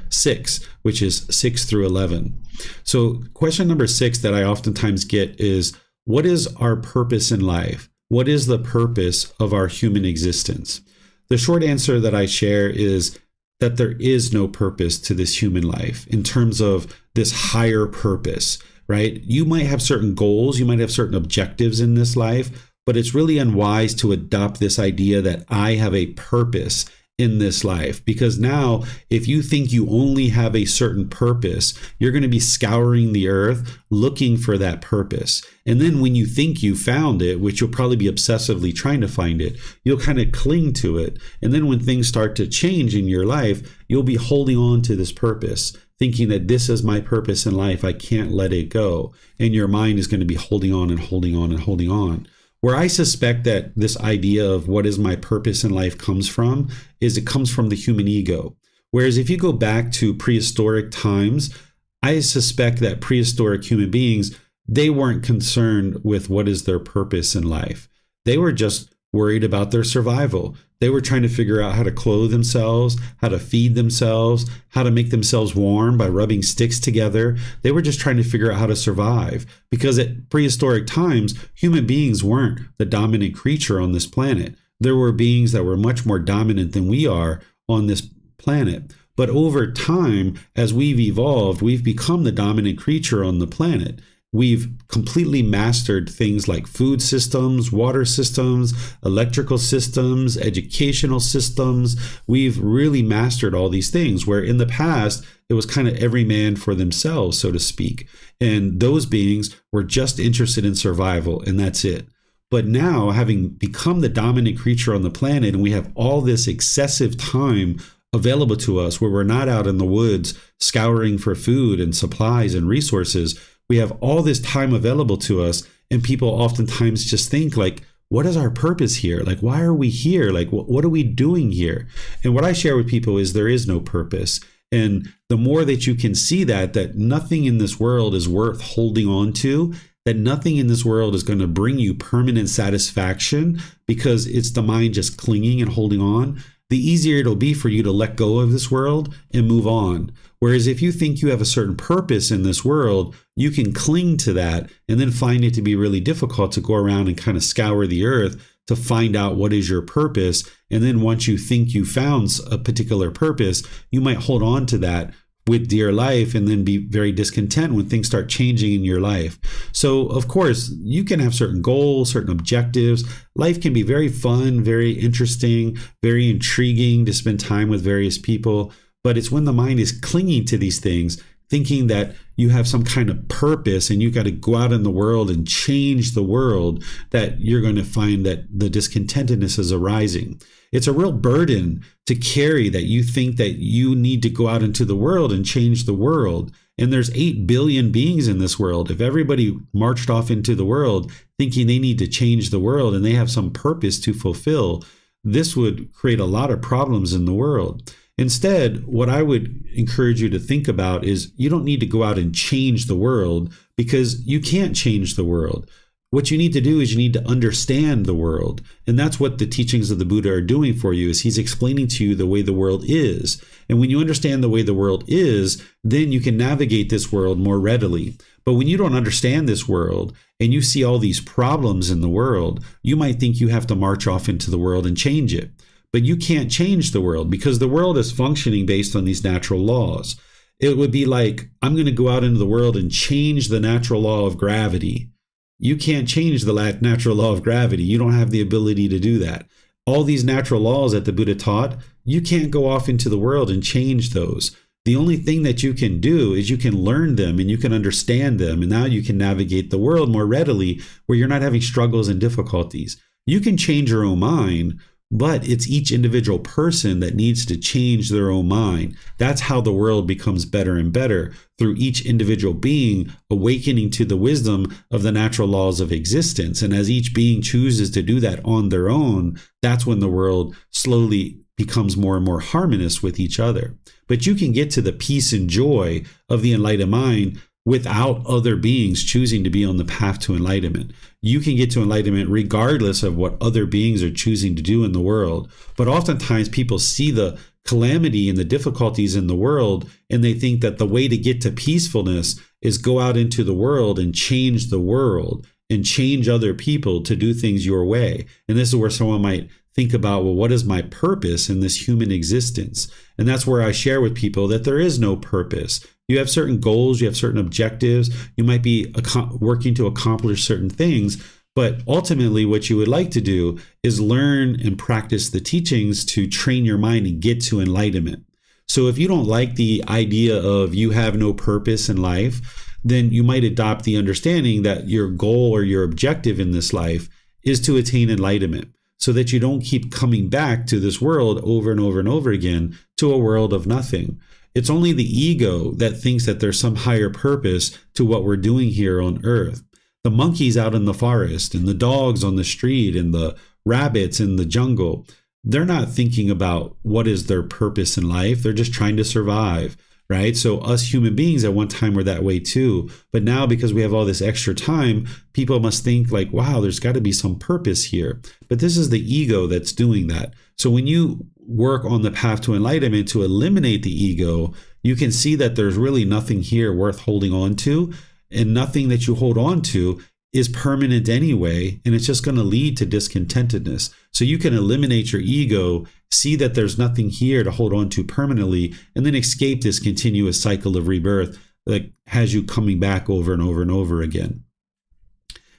[SPEAKER 1] 6, which is 6 through 11. So question number 6 that I oftentimes get is, what is our purpose in life? What is the purpose of our human existence? The short answer that I share is that there is no purpose to this human life in terms of this higher purpose, right? You might have certain goals, you might have certain objectives in this life, but it's really unwise to adopt this idea that I have a purpose in this life, because now if you think you only have a certain purpose, you're going to be scouring the earth looking for that purpose. And then when you think you found it, which you'll probably be obsessively trying to find it, you'll kind of cling to it. And then when things start to change in your life, you'll be holding on to this purpose, thinking that this is my purpose in life. I can't let it go. And your mind is going to be holding on and holding on and holding on. Where I suspect that this idea of what is my purpose in life comes from is it comes from the human ego. Whereas if you go back to prehistoric times, I suspect that prehistoric human beings, they weren't concerned with what is their purpose in life. They were just worried about their survival. They were trying to figure out how to clothe themselves, how to feed themselves, how to make themselves warm by rubbing sticks together. They were just trying to figure out how to survive, because at prehistoric times, human beings weren't the dominant creature on this planet. There were beings that were much more dominant than we are on this planet. But over time, as we've evolved, we've become the dominant creature on the planet. We've completely mastered things like food systems, water systems, electrical systems, educational systems. We've really mastered all these things, where in the past, it was kind of every man for themselves, so to speak. And those beings were just interested in survival, and that's it. But now, having become the dominant creature on the planet, and we have all this excessive time available to us where we're not out in the woods scouring for food and supplies and resources, we have all this time available to us, and people oftentimes just think like, what is our purpose here? Like, why are we here? Like, what are we doing here? And what I share with people is there is no purpose. And the more that you can see that nothing in this world is worth holding on to, that nothing in this world is going to bring you permanent satisfaction because it's the mind just clinging and holding on, the easier it'll be for you to let go of this world and move on. Whereas if you think you have a certain purpose in this world, you can cling to that and then find it to be really difficult to go around and kind of scour the earth to find out what is your purpose. And then once you think you found a particular purpose, you might hold on to that with dear life and then be very discontent when things start changing in your life. So, of course, you can have certain goals, certain objectives. Life can be very fun, very interesting, very intriguing to spend time with various people. But it's when the mind is clinging to these things, thinking that you have some kind of purpose and you got to go out in the world and change the world, that you're going to find that the discontentedness is arising. It's a real burden to carry that you think that you need to go out into the world and change the world. And there's 8 billion beings in this world. If everybody marched off into the world thinking they need to change the world and they have some purpose to fulfill, this would create a lot of problems in the world. Instead, what I would encourage you to think about is you don't need to go out and change the world, because you can't change the world. What you need to do is you need to understand the world. And that's what the teachings of the Buddha are doing for you, is he's explaining to you the way the world is. And when you understand the way the world is, then you can navigate this world more readily. But when you don't understand this world and you see all these problems in the world, you might think you have to march off into the world and change it. But you can't change the world, because the world is functioning based on these natural laws. It would be like, I'm going to go out into the world and change the natural law of gravity. You can't change the natural law of gravity. You don't have the ability to do that. All these natural laws that the Buddha taught, you can't go off into the world and change those. The only thing that you can do is you can learn them and you can understand them. And now you can navigate the world more readily, where you're not having struggles and difficulties. You can change your own mind, but it's each individual person that needs to change their own mind. That's how the world becomes better and better, through each individual being awakening to the wisdom of the natural laws of existence. And as each being chooses to do that on their own, that's when the world slowly becomes more and more harmonious with each other. But you can get to the peace and joy of the enlightened mind without other beings choosing to be on the path to enlightenment. You can get to enlightenment regardless of what other beings are choosing to do in the world. But oftentimes people see the calamity and the difficulties in the world, and they think that the way to get to peacefulness is go out into the world and change the world and change other people to do things your way. And this is where someone might think about, well, what is my purpose in this human existence? And that's where I share with people that there is no purpose. You have certain goals, you have certain objectives, you might be working to accomplish certain things, but ultimately what you would like to do is learn and practice the teachings to train your mind and get to enlightenment. So if you don't like the idea of you have no purpose in life, then you might adopt the understanding that your goal or your objective in this life is to attain enlightenment, so that you don't keep coming back to this world over and over and over again, to a world of nothing. It's only the ego that thinks that there's some higher purpose to what we're doing here on earth. The monkeys out in the forest and the dogs on the street and the rabbits in the jungle, they're not thinking about what is their purpose in life. They're just trying to survive. right? So us human beings at one time were that way too. But now, because we have all this extra time, people must think like, wow, there's got to be some purpose here. But this is the ego that's doing that. So when you work on the path to enlightenment to eliminate the ego, you can see that there's really nothing here worth holding on to, and nothing that you hold on to is permanent anyway, and it's just going to lead to discontentedness. So you can eliminate your ego, see that there's nothing here to hold on to permanently, and then escape this continuous cycle of rebirth that has you coming back over and over and over again.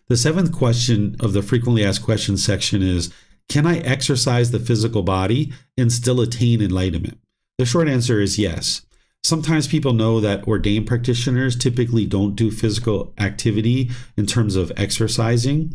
[SPEAKER 1] The seventh question of the frequently asked questions section is, can I exercise the physical body and still attain enlightenment? The short answer is yes. Sometimes people know that ordained practitioners typically don't do physical activity in terms of exercising.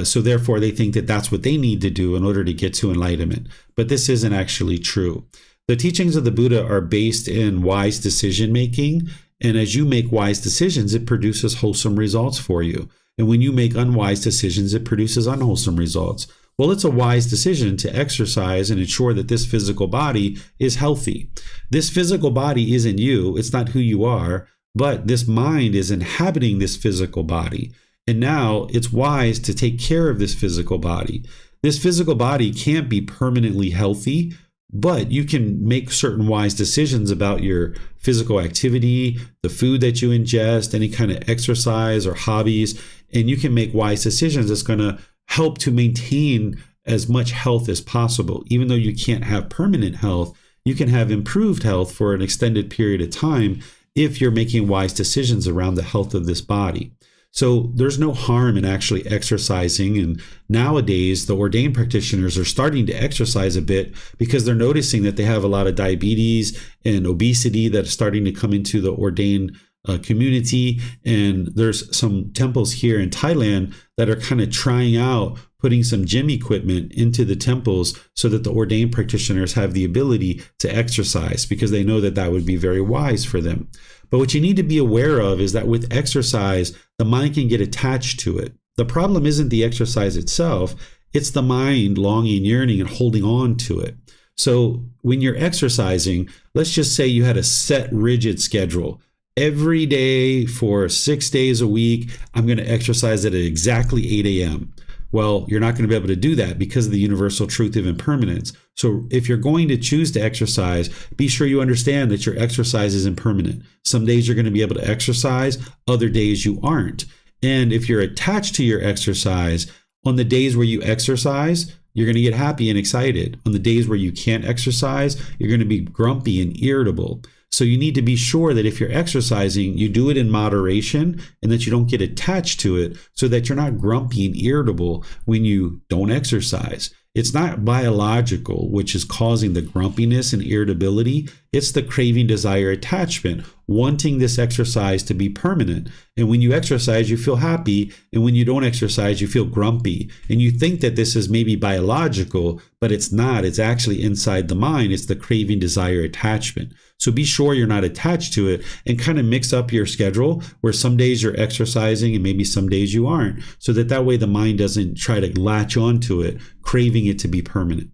[SPEAKER 1] So therefore, they think that that's what they need to do in order to get to enlightenment. But this isn't actually true. The teachings of the Buddha are based in wise decision making. And as you make wise decisions, it produces wholesome results for you. And when you make unwise decisions, it produces unwholesome results. Well, it's a wise decision to exercise and ensure that this physical body is healthy. This physical body isn't you. It's not who you are, but this mind is inhabiting this physical body. And now it's wise to take care of this physical body. This physical body can't be permanently healthy, but you can make certain wise decisions about your physical activity, the food that you ingest, any kind of exercise or hobbies, and you can make wise decisions that's going to help to maintain as much health as possible. Even though you can't have permanent health, you can have improved health for an extended period of time if you're making wise decisions around the health of this body. So there's no harm in actually exercising. And nowadays, the ordained practitioners are starting to exercise a bit because they're noticing that they have a lot of diabetes and obesity that is starting to come into the ordained community. And there's some temples here in Thailand that are kind of trying out putting some gym equipment into the temples so that the ordained practitioners have the ability to exercise, because they know that that would be very wise for them. But what you need to be aware of is that with exercise, the mind can get attached to it. The problem isn't the exercise itself, it's the mind longing, yearning, and holding on to it. So when you're exercising, let's just say you had a set, rigid schedule. Every day for 6 days a week, I'm going to exercise at exactly 8 a.m. Well, you're not going to be able to do that because of the universal truth of impermanence. So if you're going to choose to exercise, be sure you understand that your exercise is impermanent. Some days you're going to be able to exercise, other days you aren't. And if you're attached to your exercise, on the days where you exercise, you're going to get happy and excited. On the days where you can't exercise, you're going to be grumpy and irritable. So you need to be sure that if you're exercising, you do it in moderation and that you don't get attached to it so that you're not grumpy and irritable when you don't exercise. It's not biological, which is causing the grumpiness and irritability. It's the craving, desire, attachment, wanting this exercise to be permanent. And when you exercise, you feel happy. And when you don't exercise, you feel grumpy. And you think that this is maybe biological, but it's not. It's actually inside the mind. It's the craving, desire, attachment. So be sure you're not attached to it, and kind of mix up your schedule where some days you're exercising and maybe some days you aren't, so that way the mind doesn't try to latch onto it, craving it to be permanent.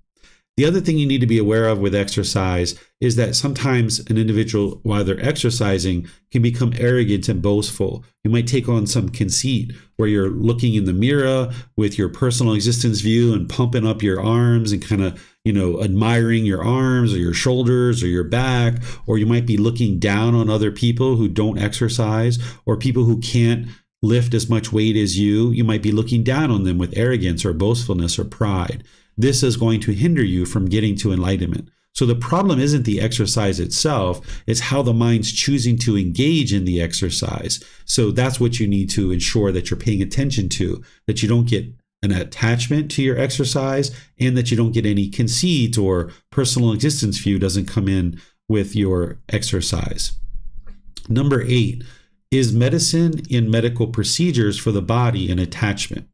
[SPEAKER 1] The other thing you need to be aware of with exercise is that sometimes an individual, while they're exercising, can become arrogant and boastful. You might take on some conceit where you're looking in the mirror with your personal existence view and pumping up your arms and kind of, admiring your arms or your shoulders or your back. Or you might be looking down on other people who don't exercise, or people who can't lift as much weight as you. You might be looking down on them with arrogance or boastfulness or pride. This is going to hinder you from getting to enlightenment. So the problem isn't the exercise itself, it's how the mind's choosing to engage in the exercise. So that's what you need to ensure that you're paying attention to, that you don't get an attachment to your exercise, and that you don't get any conceit or personal existence view doesn't come in with your exercise. Number 8, is medicine in medical procedures for the body an attachment?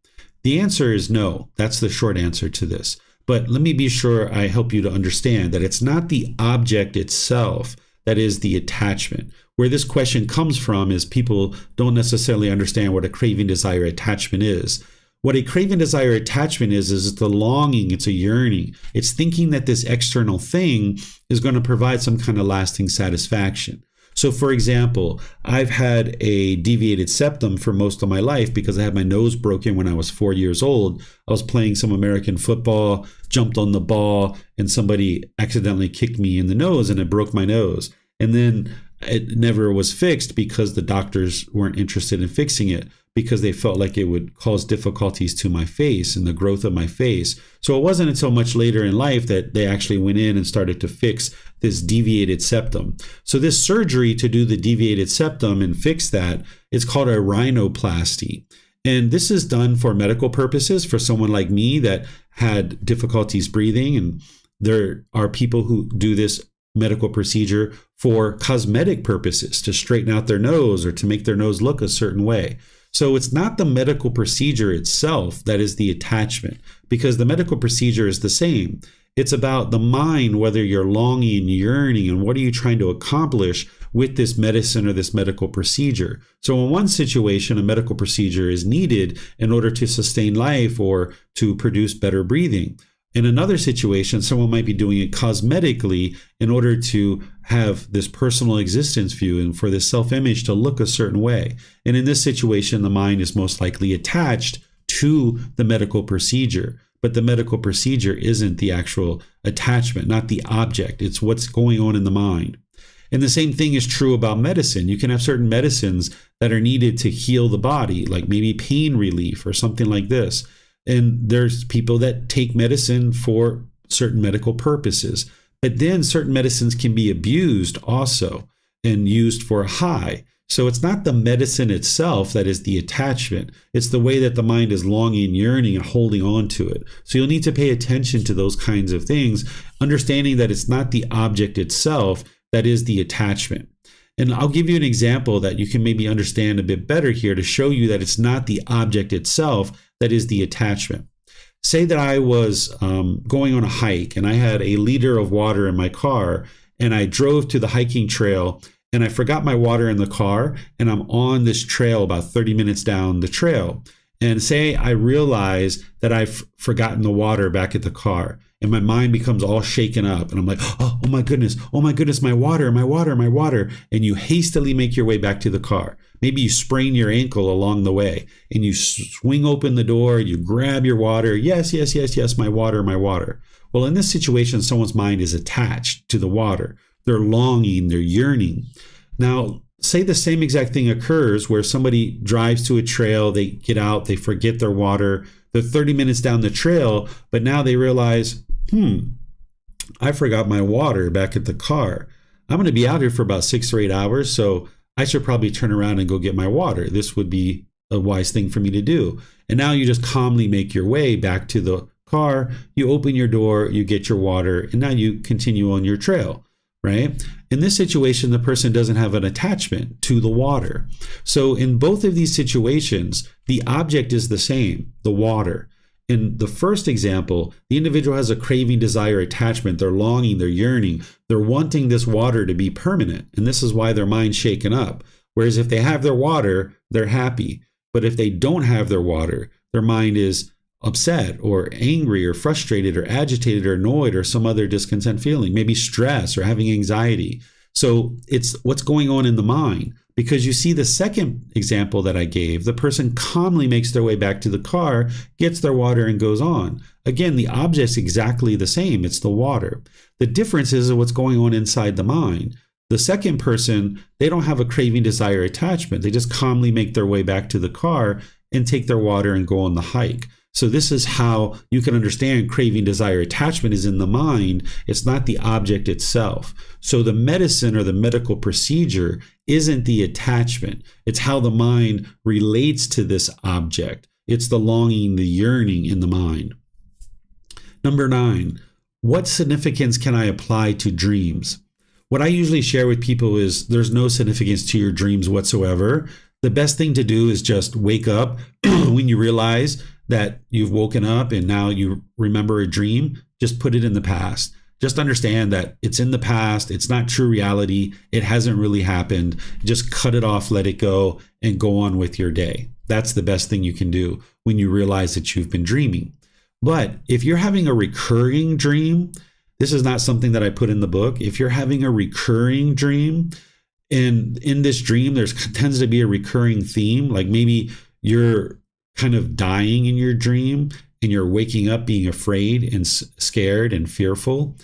[SPEAKER 1] The answer is no. That's the short answer to this. But let me be sure I help you to understand that it's not the object itself that is the attachment. Where this question comes from is people don't necessarily understand what a craving, desire, attachment is. What a craving, desire, attachment is it's a longing, it's a yearning. It's thinking that this external thing is going to provide some kind of lasting satisfaction. So for example, I've had a deviated septum for most of my life because I had my nose broken when I was 4 years old. I was playing some American football, jumped on the ball, and somebody accidentally kicked me in the nose and it broke my nose. And then it never was fixed because the doctors weren't interested in fixing it because they felt like it would cause difficulties to my face and the growth of my face. So it wasn't until much later in life that they actually went in and started to fix this deviated septum. So this surgery to do the deviated septum and fix that is called a rhinoplasty. And this is done for medical purposes for someone like me that had difficulties breathing. And there are people who do this medical procedure for cosmetic purposes, to straighten out their nose or to make their nose look a certain way. So it's not the medical procedure itself that is the attachment, because the medical procedure is the same. It's about the mind, whether you're longing, yearning, and what are you trying to accomplish with this medicine or this medical procedure. So in one situation, a medical procedure is needed in order to sustain life or to produce better breathing. In another situation, someone might be doing it cosmetically in order to have this personal existence view and for this self-image to look a certain way. And in this situation, the mind is most likely attached to the medical procedure. But the medical procedure isn't the actual attachment, not the object. It's what's going on in the mind. And the same thing is true about medicine. You can have certain medicines that are needed to heal the body, like maybe pain relief or something like this. And there's people that take medicine for certain medical purposes. But then certain medicines can be abused also and used for a high. So it's not the medicine itself that is the attachment. It's the way that the mind is longing, yearning, and holding on to it. So you'll need to pay attention to those kinds of things, understanding that it's not the object itself that is the attachment. And I'll give you an example that you can maybe understand a bit better here to show you that it's not the object itself that is the attachment. Say that I was going on a hike and I had a liter of water in my car and I drove to the hiking trail and I forgot my water in the car and I'm on this trail about 30 minutes down the trail. And say I realize that I've forgotten the water back at the car and my mind becomes all shaken up and I'm like, oh my goodness, my water. And you hastily make your way back to the car. Maybe you sprain your ankle along the way and you swing open the door, you grab your water. Yes, my water. Well, in this situation, someone's mind is attached to the water. They're longing, they're yearning. Now, say the same exact thing occurs where somebody drives to a trail, they get out, they forget their water, they're 30 minutes down the trail, but now they realize, I forgot my water back at the car. I'm going to be out here for about 6 or 8 hours, so I should probably turn around and go get my water. This would be a wise thing for me to do. And now you just calmly make your way back to the car, you open your door, you get your water, and now you continue on your trail. Right? In this situation, the person doesn't have an attachment to the water. So in both of these situations, the object is the same, the water. In the first example, the individual has a craving, desire, attachment. They're longing, they're yearning. They're wanting this water to be permanent. And this is why their mind's shaken up. Whereas if they have their water, they're happy. But if they don't have their water, their mind is upset or angry or frustrated or agitated or annoyed or some other discontent feeling, maybe stress or having anxiety. So it's what's going on in the mind. Because you see the second example that I gave, the person calmly makes their way back to the car, gets their water and goes on. Again, the object's exactly the same. It's the water. The difference is what's going on inside the mind. The second person, they don't have a craving, desire, attachment. They just calmly make their way back to the car and take their water and go on the hike. So this is how you can understand craving, desire, attachment is in the mind. It's not the object itself. So the medicine or the medical procedure isn't the attachment. It's how the mind relates to this object. It's the longing, the yearning in the mind. Number 9, what significance can I apply to dreams? What I usually share with people is there's no significance to your dreams whatsoever. The best thing to do is just wake up when you realize that you've woken up and now you remember a dream. Just put it in the past. Just understand that it's in the past. It's not true reality. It hasn't really happened. Just cut it off, let it go, and go on with your day. That's the best thing you can do when you realize that you've been dreaming. But if you're having a recurring dream, this is not something that I put in the book. If you're having a recurring dream, And in this dream, there tends to be a recurring theme. Like maybe you're kind of dying in your dream and you're waking up being afraid and scared and fearful.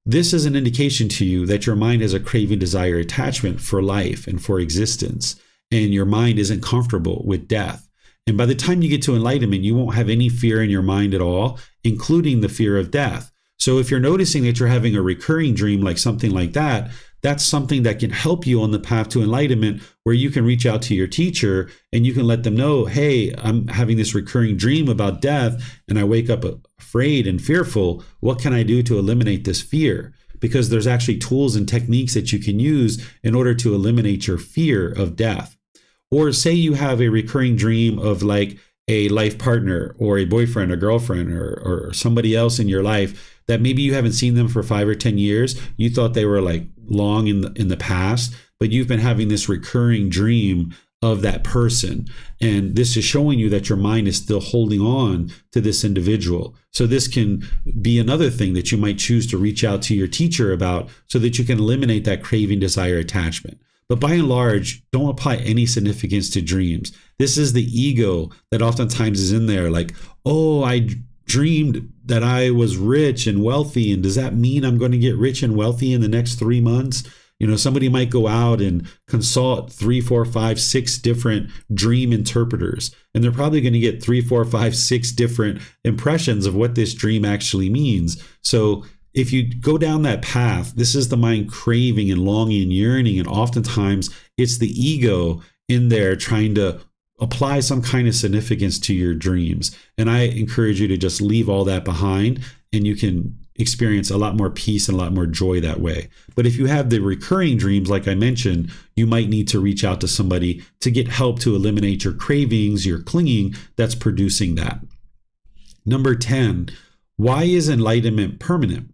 [SPEAKER 1] This is an indication to you that your mind has a craving, desire, attachment for life and for existence. And your mind isn't comfortable with death. And by the time you get to enlightenment, you won't have any fear in your mind at all, including the fear of death. So if you're noticing that you're having a recurring dream like something like that, that's something that can help you on the path to enlightenment, where you can reach out to your teacher and you can let them know, hey, I'm having this recurring dream about death and I wake up afraid and fearful. What can I do to eliminate this fear? Because there's actually tools and techniques that you can use in order to eliminate your fear of death. Or say you have a recurring dream of like a life partner or a boyfriend or girlfriend or somebody else in your life that maybe you haven't seen them for 5 or 10 years. You thought they were like long in the past, but you've been having this recurring dream of that person. And this is showing you that your mind is still holding on to this individual. So this can be another thing that you might choose to reach out to your teacher about so that you can eliminate that craving, desire, attachment. But by and large, don't apply any significance to dreams. This is the ego that oftentimes is in there, like, oh, I dreamed that I was rich and wealthy, and does that mean I'm going to get rich and wealthy in the next 3 months? You know, somebody might go out and consult 3, 4, 5, 6 different dream interpreters, and they're probably going to get 3, 4, 5, 6 different impressions of what this dream actually means. So if you go down that path, this is the mind craving and longing and yearning, and oftentimes it's the ego in there trying to apply some kind of significance to your dreams. And I encourage you to just leave all that behind, and you can experience a lot more peace and a lot more joy that way. But if you have the recurring dreams, like I mentioned, you might need to reach out to somebody to get help to eliminate your cravings, your clinging that's producing that. Number 10, why is enlightenment permanent?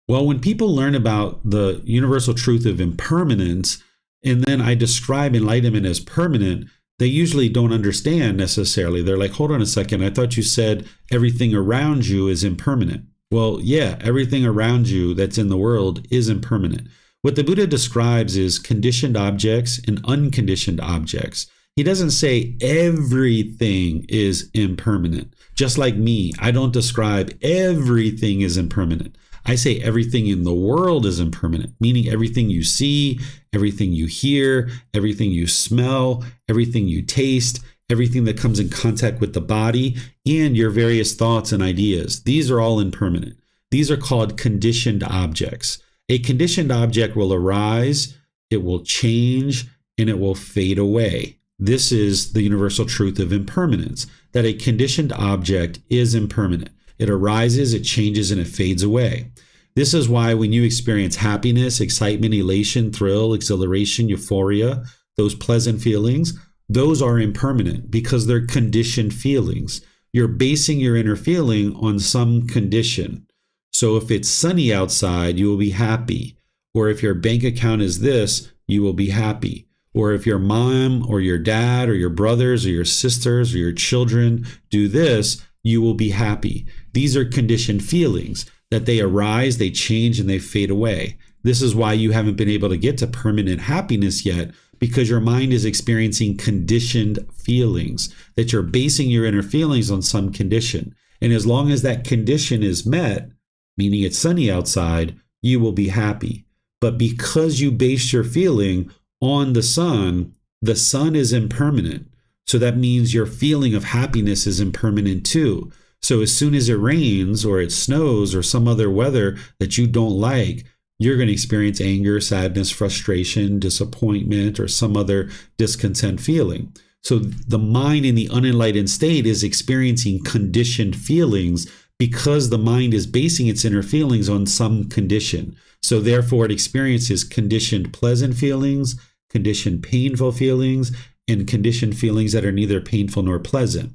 [SPEAKER 1] Well, when people learn about the universal truth of impermanence, and then I describe enlightenment as permanent, they usually don't understand necessarily. They're like, hold on a second, I thought you said everything around you is impermanent. Well, yeah, everything around you that's in the world is impermanent. What the Buddha describes is conditioned objects and unconditioned objects. He doesn't say everything is impermanent. Just like me, I don't describe everything as impermanent. I say everything in the world is impermanent, meaning everything you see, everything you hear, everything you smell, everything you taste, everything that comes in contact with the body, and your various thoughts and ideas. These are all impermanent. These are called conditioned objects. A conditioned object will arise, it will change, and it will fade away. This is the universal truth of impermanence, that a conditioned object is impermanent. It arises, it changes, and it fades away. This is why when you experience happiness, excitement, elation, thrill, exhilaration, euphoria, those pleasant feelings, those are impermanent because they're conditioned feelings. You're basing your inner feeling on some condition. So if it's sunny outside, you will be happy. Or if your bank account is this, you will be happy. Or if your mom or your dad or your brothers or your sisters or your children do this, you will be happy. These are conditioned feelings that they arise, they change, and they fade away. This is why you haven't been able to get to permanent happiness yet, because your mind is experiencing conditioned feelings, that you're basing your inner feelings on some condition. And as long as that condition is met, meaning it's sunny outside, you will be happy. But because you base your feeling on the sun is impermanent. So that means your feeling of happiness is impermanent too. So as soon as it rains or it snows or some other weather that you don't like, you're going to experience anger, sadness, frustration, disappointment, or some other discontent feeling. So the mind in the unenlightened state is experiencing conditioned feelings because the mind is basing its inner feelings on some condition. So therefore it experiences conditioned pleasant feelings, conditioned painful feelings, and conditioned feelings that are neither painful nor pleasant.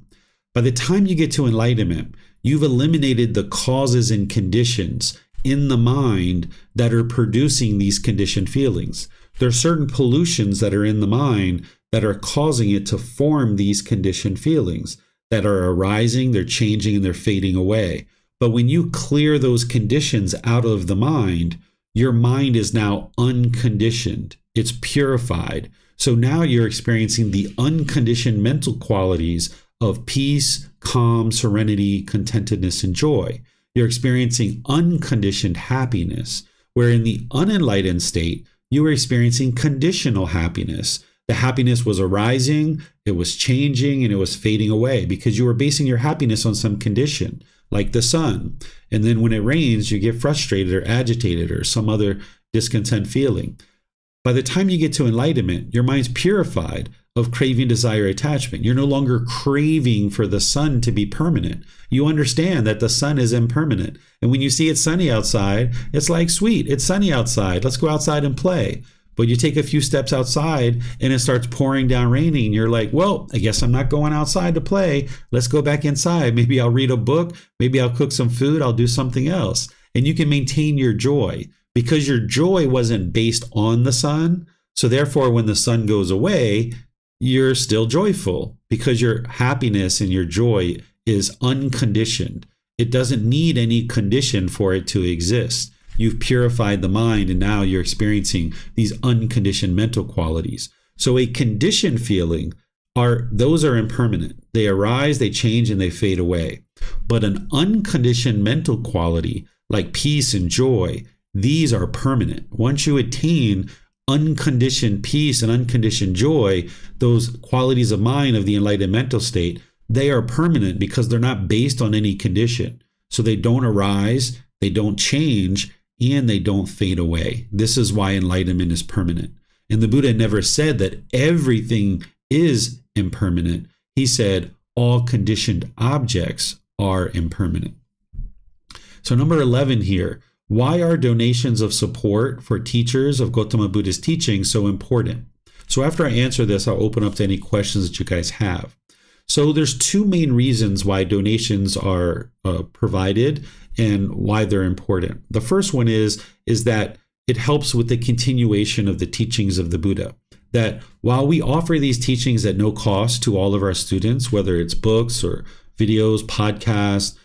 [SPEAKER 1] By the time you get to enlightenment, you've eliminated the causes and conditions in the mind that are producing these conditioned feelings. There are certain pollutions that are in the mind that are causing it to form these conditioned feelings that are arising, they're changing, and they're fading away. But when you clear those conditions out of the mind, your mind is now unconditioned. it's purified. So now you're experiencing the unconditioned mental qualities of peace, calm, serenity, contentedness, and joy. You're experiencing unconditioned happiness, where in the unenlightened state, you were experiencing conditional happiness. The happiness was arising, it was changing, and it was fading away because you were basing your happiness on some condition, like the sun. And then when it rains, you get frustrated or agitated or some other discontent feeling. By the time you get to enlightenment, your mind's purified of craving, desire, attachment. You're no longer craving for the sun to be permanent. You understand that the sun is impermanent. And when you see it's sunny outside, it's like, sweet, it's sunny outside. Let's go outside and play. But you take a few steps outside and it starts pouring down raining. You're like, well, I guess I'm not going outside to play. Let's go back inside. Maybe I'll read a book. Maybe I'll cook some food. I'll do something else. And you can maintain your joy because your joy wasn't based on the sun. So therefore, when the sun goes away, you're still joyful because your happiness and your joy is unconditioned. It doesn't need any condition for it to exist. You've purified the mind and now you're experiencing these unconditioned mental qualities. So a conditioned feeling those are impermanent. They arise, they change, and they fade away. But an unconditioned mental quality like peace and joy, these are permanent. Once you attain unconditioned peace and unconditioned joy, those qualities of mind of the enlightened mental state, they are permanent because they're not based on any condition. So they don't arise, they don't change, and they don't fade away. This is why enlightenment is permanent. And the Buddha never said that everything is impermanent. He said all conditioned objects are impermanent. So number 11 here, why are donations of support for teachers of Gotama Buddhist teaching so important? So after I answer this, I'll open up to any questions that you guys have. So there's two main reasons why donations are provided and why they're important. The first one is that it helps with the continuation of the teachings of the Buddha. That while we offer these teachings at no cost to all of our students, whether it's books or videos, podcasts,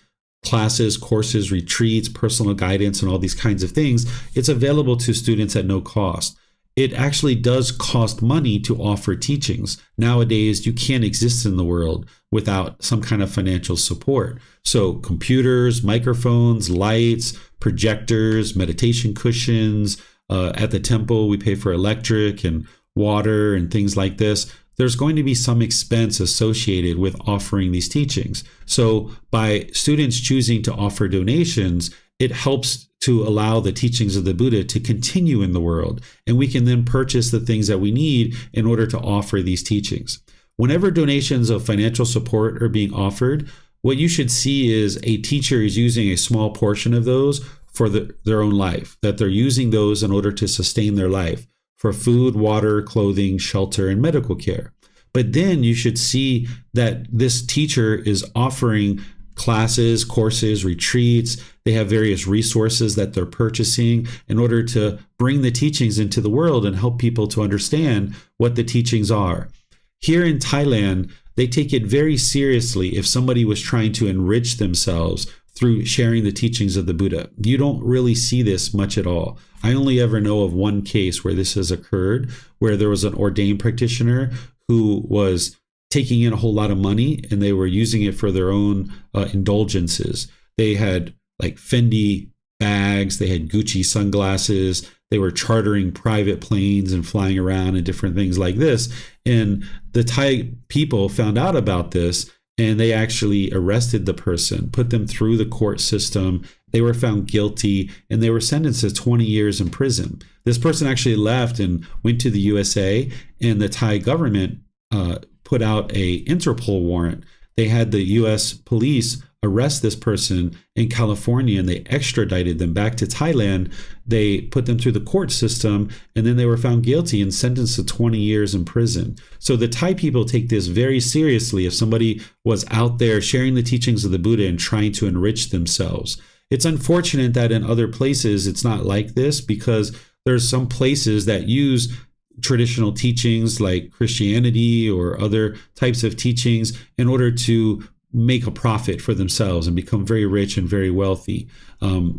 [SPEAKER 1] classes, courses, retreats, personal guidance, and all these kinds of things, it's available to students at no cost. It actually does cost money to offer teachings. Nowadays, you can't exist in the world without some kind of financial support. So computers, microphones, lights, projectors, meditation cushions. At the temple, we pay for electric and water and things like this. There's going to be some expense associated with offering these teachings. So by students choosing to offer donations, it helps to allow the teachings of the Buddha to continue in the world. And we can then purchase the things that we need in order to offer these teachings. Whenever donations of financial support are being offered, what you should see is a teacher is using a small portion of those for their own life, that they're using those in order to sustain their life for food, water, clothing, shelter, and medical care. But then you should see that this teacher is offering classes, courses, retreats. They have various resources that they're purchasing in order to bring the teachings into the world and help people to understand what the teachings are. Here in Thailand, they take it very seriously if somebody was trying to enrich themselves through sharing the teachings of the Buddha. You don't really see this much at all. I only ever know of one case where this has occurred, where there was an ordained practitioner who was taking in a whole lot of money and they were using it for their own indulgences. They had like Fendi bags, they had Gucci sunglasses, they were chartering private planes and flying around and different things like this. And the Thai people found out about this and they actually arrested the person, put them through the court system. They were found guilty and they were sentenced to 20 years in prison. This person actually left and went to the USA, and the Thai government put out a Interpol warrant. They had the US police arrest this person in California and they extradited them back to Thailand. They put them through the court system and then they were found guilty and sentenced to 20 years in prison. So the Thai people take this very seriously if somebody was out there sharing the teachings of the Buddha and trying to enrich themselves. It's unfortunate that in other places it's not like this, because there's some places that use traditional teachings like Christianity or other types of teachings in order to make a profit for themselves and become very rich and very wealthy.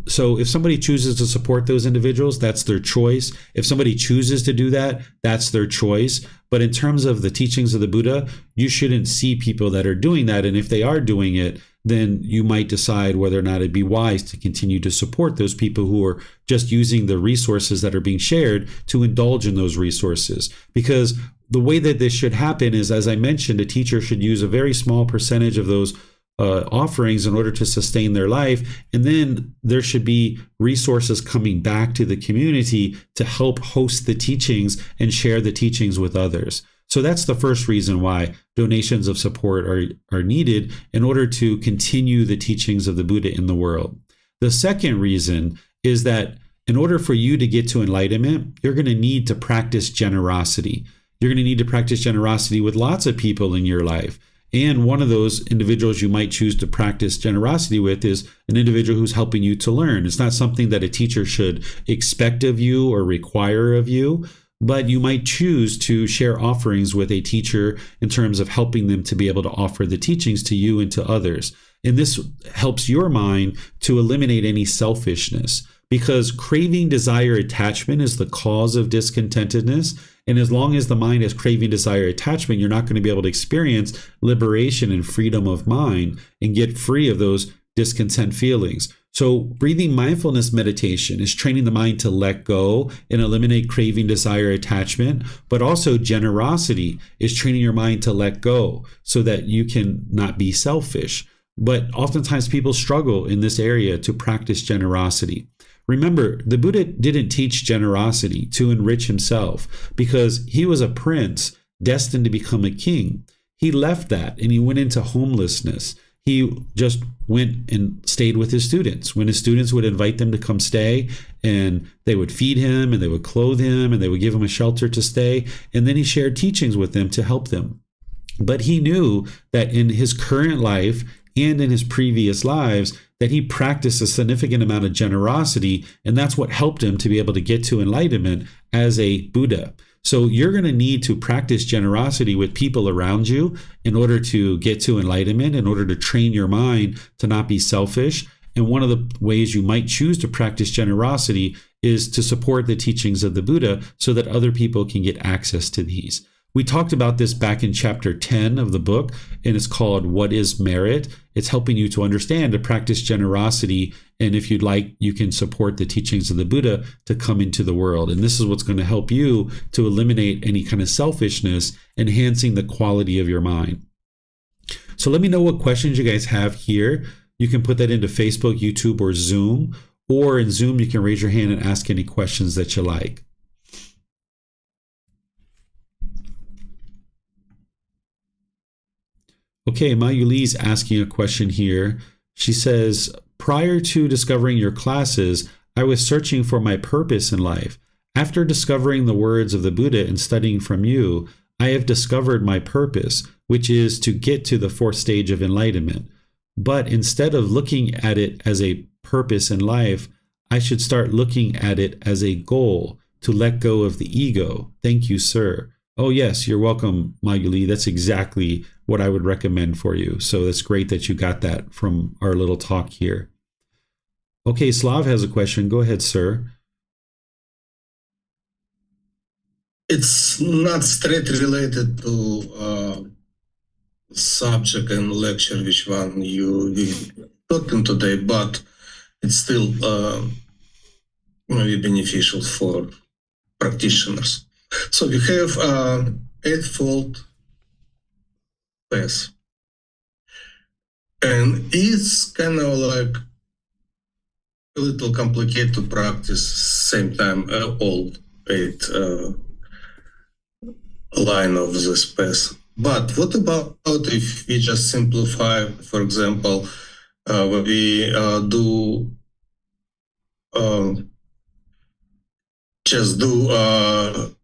[SPEAKER 1] So if somebody chooses to support those individuals, that's their choice. If somebody chooses to do that, that's their choice. But in terms of the teachings of the Buddha, you shouldn't see people that are doing that. And if they are doing it, then you might decide whether or not it'd be wise to continue to support those people who are just using the resources that are being shared to indulge in those resources. Because the way that this should happen is, as I mentioned, a teacher should use a very small percentage of those offerings in order to sustain their life. And then there should be resources coming back to the community to help host the teachings and share the teachings with others. So that's the first reason why donations of support are needed in order to continue the teachings of the Buddha in the world. The second reason is that in order for you to get to enlightenment, you're going to need to practice generosity. You're going to need to practice generosity with lots of people in your life. And one of those individuals you might choose to practice generosity with is an individual who's helping you to learn. It's not something that a teacher should expect of you or require of you, but you might choose to share offerings with a teacher in terms of helping them to be able to offer the teachings to you and to others. And this helps your mind to eliminate any selfishness, because craving, desire, attachment is the cause of discontentedness. And as long as the mind has craving, desire, attachment, you're not going to be able to experience liberation and freedom of mind and get free of those discontent feelings. So breathing mindfulness meditation is training the mind to let go and eliminate craving, desire, attachment, but also generosity is training your mind to let go so that you can not be selfish. But oftentimes people struggle in this area to practice generosity. Remember, the Buddha didn't teach generosity to enrich himself because he was a prince destined to become a king. He left that and he went into homelessness. He just went and stayed with his students. When his students would invite them to come stay, and they would feed him and they would clothe him and they would give him a shelter to stay. And then he shared teachings with them to help them. But he knew that in his current life and in his previous lives, that he practiced a significant amount of generosity, and that's what helped him to be able to get to enlightenment as a Buddha. So you're going to need to practice generosity with people around you in order to get to enlightenment, in order to train your mind to not be selfish. And one of the ways you might choose to practice generosity is to support the teachings of the Buddha so that other people can get access to these. We talked about this back in chapter 10 of the book, and it's called What is Merit? It's helping you to understand to practice generosity. And if you'd like, you can support the teachings of the Buddha to come into the world. And this is what's going to help you to eliminate any kind of selfishness, enhancing the quality of your mind. So let me know what questions you guys have here. You can put that into Facebook, YouTube, or Zoom. Or in Zoom, you can raise your hand and ask any questions that you like. Okay, Mayuli's asking a question here. She says, prior to discovering your classes, I was searching for my purpose in life. After discovering the words of the Buddha and studying from you, I have discovered my purpose, which is to get to the fourth stage of enlightenment. But instead of looking at it as a purpose in life, I should start looking at it as a goal to let go of the ego. Thank you, sir. Oh, yes, you're welcome, Mayuli. That's exactly what I would recommend for you. So that's great that you got that from our little talk here. Okay, Slav has a question. Go ahead, sir.
[SPEAKER 2] It's not straight related to subject and lecture which one you talking today, but it's still maybe beneficial for practitioners. So we have eightfold path, and it's kind of like a little complicated to practice same time all eight line of this path. But what about if we just simplify, for example, we do just do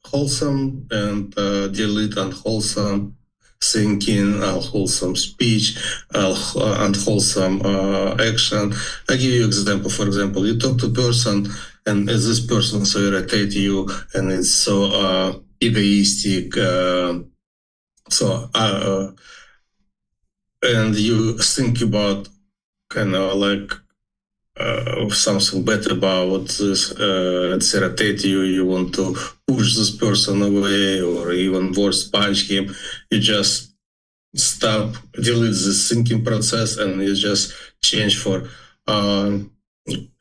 [SPEAKER 2] wholesome and delete unwholesome thinking, unwholesome speech, unwholesome action. I give you example. For example, you talk to a person and this person so irritate you and it's so egoistic, and you think about kind of like something bad about this, let's irritate you, you want to push this person away, or even worse, punch him, you just stop, delete this thinking process, and you just change for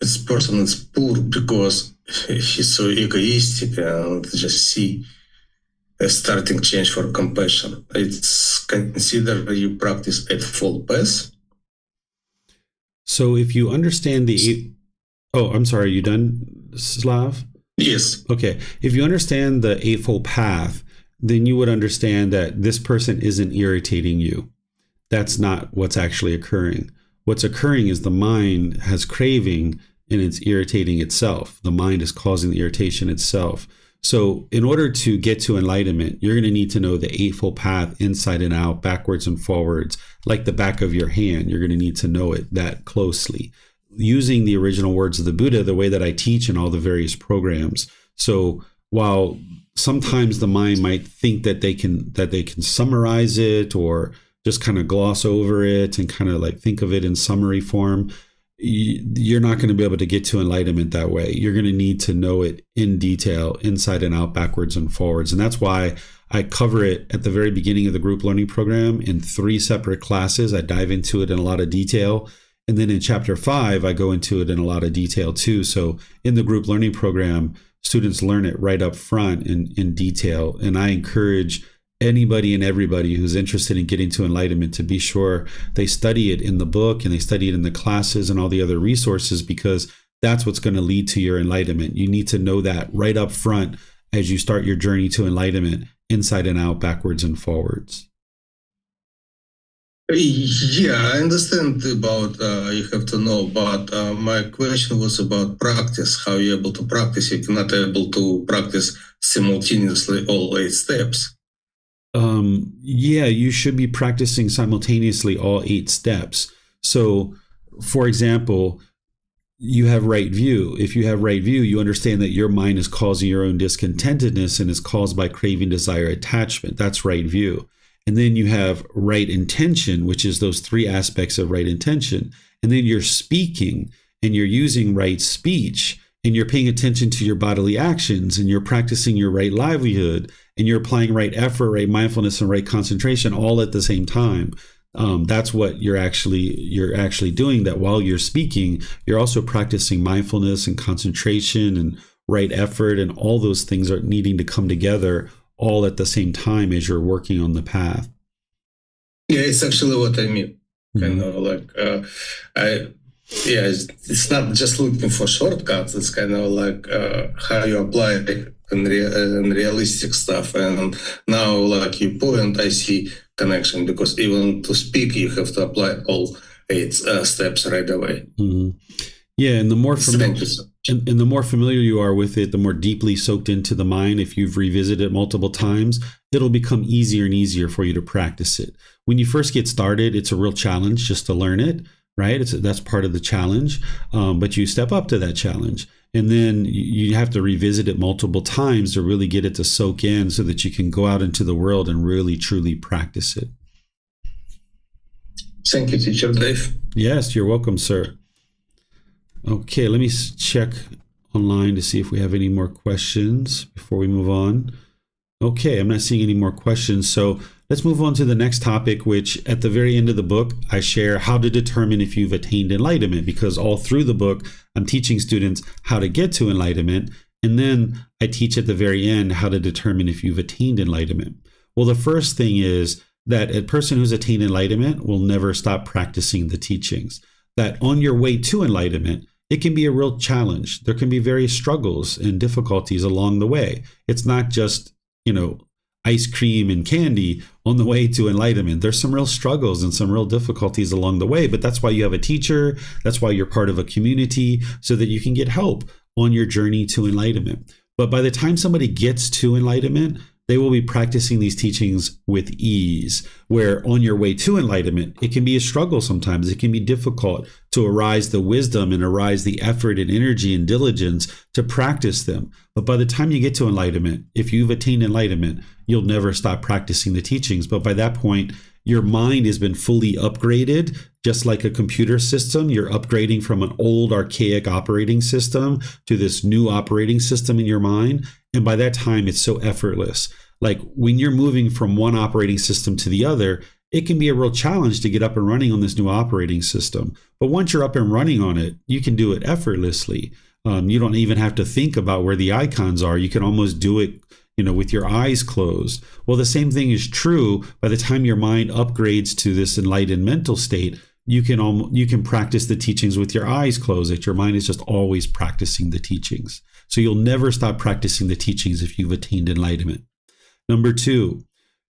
[SPEAKER 2] this person is poor because he's so egoistic, and just see a starting change for compassion. It's considered you practice Eightfold Path.
[SPEAKER 1] So if you understand oh, I'm sorry, are you done, Slav?
[SPEAKER 2] Yes.
[SPEAKER 1] Okay. If you understand the Eightfold Path, then you would understand that this person isn't irritating you. That's not what's actually occurring. What's occurring is the mind has craving and it's irritating itself. The mind is causing the irritation itself. So in order to get to enlightenment, you're going to need to know the Eightfold Path inside and out, backwards and forwards, like the back of your hand. You're going to need to know it that closely, using the original words of the Buddha, the way that I teach in all the various programs. So while sometimes the mind might think that they can summarize it or just kind of gloss over it and kind of like think of it in summary form, you're not going to be able to get to enlightenment that way. You're going to need to know it in detail, inside and out, backwards and forwards. And that's why I cover it at the very beginning of the group learning program in 3 separate classes. I dive into it in a lot of detail. And then in chapter 5, I go into it in a lot of detail too. So in the group learning program, students learn it right up front in detail. And I encourage anybody and everybody who's interested in getting to enlightenment to be sure they study it in the book and they study it in the classes and all the other resources, because that's what's going to lead to your enlightenment. You need to know that right up front as you start your journey to enlightenment, inside and out, backwards and forwards.
[SPEAKER 2] Yeah, I understand about you have to know, but my question was about practice. How you're able to practice? You're not able to practice simultaneously all 8 steps.
[SPEAKER 1] Yeah, you should be practicing simultaneously all 8 steps. So, for example, you have right view. If you have right view, you understand that your mind is causing your own discontentedness and is caused by craving, desire, attachment. That's right view. And then you have right intention, which is those 3 aspects of right intention. And then you're speaking and you're using right speech and you're paying attention to your bodily actions and you're practicing your right livelihood and you're applying right effort, right mindfulness, and right concentration all at the same time. That's what you're actually doing. That while you're speaking, you're also practicing mindfulness and concentration and right effort, and all those things are needing to come together all at the same time as you're working on the path.
[SPEAKER 2] Yeah, it's actually what I mean. Kind of like it's not just looking for shortcuts. It's kind of like how you apply it in realistic stuff. And now, like you point, I see connection, because even to speak, you have to apply all 8 steps right away.
[SPEAKER 1] Mm-hmm. Yeah, and the more and the more familiar you are with it, the more deeply soaked into the mind, if you've revisited it multiple times, it'll become easier and easier for you to practice it. When you first get started, it's a real challenge just to learn it, right? That's part of the challenge, but you step up to that challenge. And then you have to revisit it multiple times to really get it to soak in so that you can go out into the world and really, truly practice it.
[SPEAKER 2] Thank you, Teacher Dave.
[SPEAKER 1] Yes, you're welcome, sir. Okay, let me check online to see if we have any more questions before we move on. Okay, I'm not seeing any more questions. So let's move on to the next topic, which at the very end of the book, I share how to determine if you've attained enlightenment, because all through the book, I'm teaching students how to get to enlightenment. And then I teach at the very end how to determine if you've attained enlightenment. Well, the first thing is that a person who's attained enlightenment will never stop practicing the teachings. That on your way to enlightenment, it can be a real challenge. There can be various struggles and difficulties along the way. It's not just, ice cream and candy on the way to enlightenment. There's some real struggles and some real difficulties along the way, but that's why you have a teacher. That's why you're part of a community, so that you can get help on your journey to enlightenment. But by the time somebody gets to enlightenment, they will be practicing these teachings with ease, where on your way to enlightenment, it can be a struggle sometimes. It can be difficult to arise the wisdom and arise the effort and energy and diligence to practice them. But by the time you get to enlightenment, if you've attained enlightenment, you'll never stop practicing the teachings. But by that point, your mind has been fully upgraded, just like a computer system. You're upgrading from an old archaic operating system to this new operating system in your mind. And by that time, it's so effortless. Like when you're moving from one operating system to the other, it can be a real challenge to get up and running on this new operating system. But once you're up and running on it, you can do it effortlessly. You don't even have to think about where the icons are. You can almost do it, with your eyes closed. Well, the same thing is true by the time your mind upgrades to this enlightened mental state. You can practice the teachings with your eyes closed. That your mind is just always practicing the teachings. So you'll never stop practicing the teachings if you've attained enlightenment. Number 2,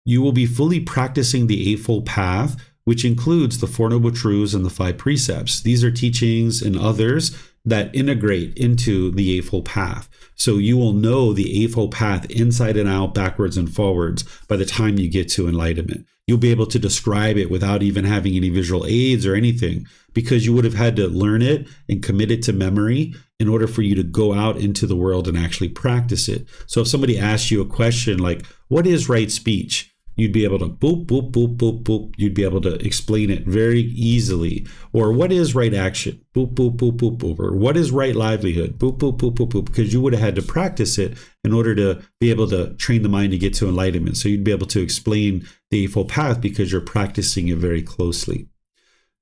[SPEAKER 1] you will be fully practicing the Eightfold Path, which includes the Four Noble Truths and the 5 Precepts. These are teachings and others that integrate into the Eightfold Path. So you will know the Eightfold Path inside and out, backwards and forwards by the time you get to enlightenment. You'll be able to describe it without even having any visual aids or anything, because you would have had to learn it and commit it to memory in order for you to go out into the world and actually practice it. So if somebody asks you a question like, what is right speech? You'd be able to boop, boop, boop, boop, boop. You'd be able to explain it very easily. Or what is right action? Boop, boop, boop, boop, boop. Or what is right livelihood? Boop, boop, boop, boop, boop. Because you would have had to practice it in order to be able to train the mind to get to enlightenment. So you'd be able to explain the Eightfold Path because you're practicing it very closely.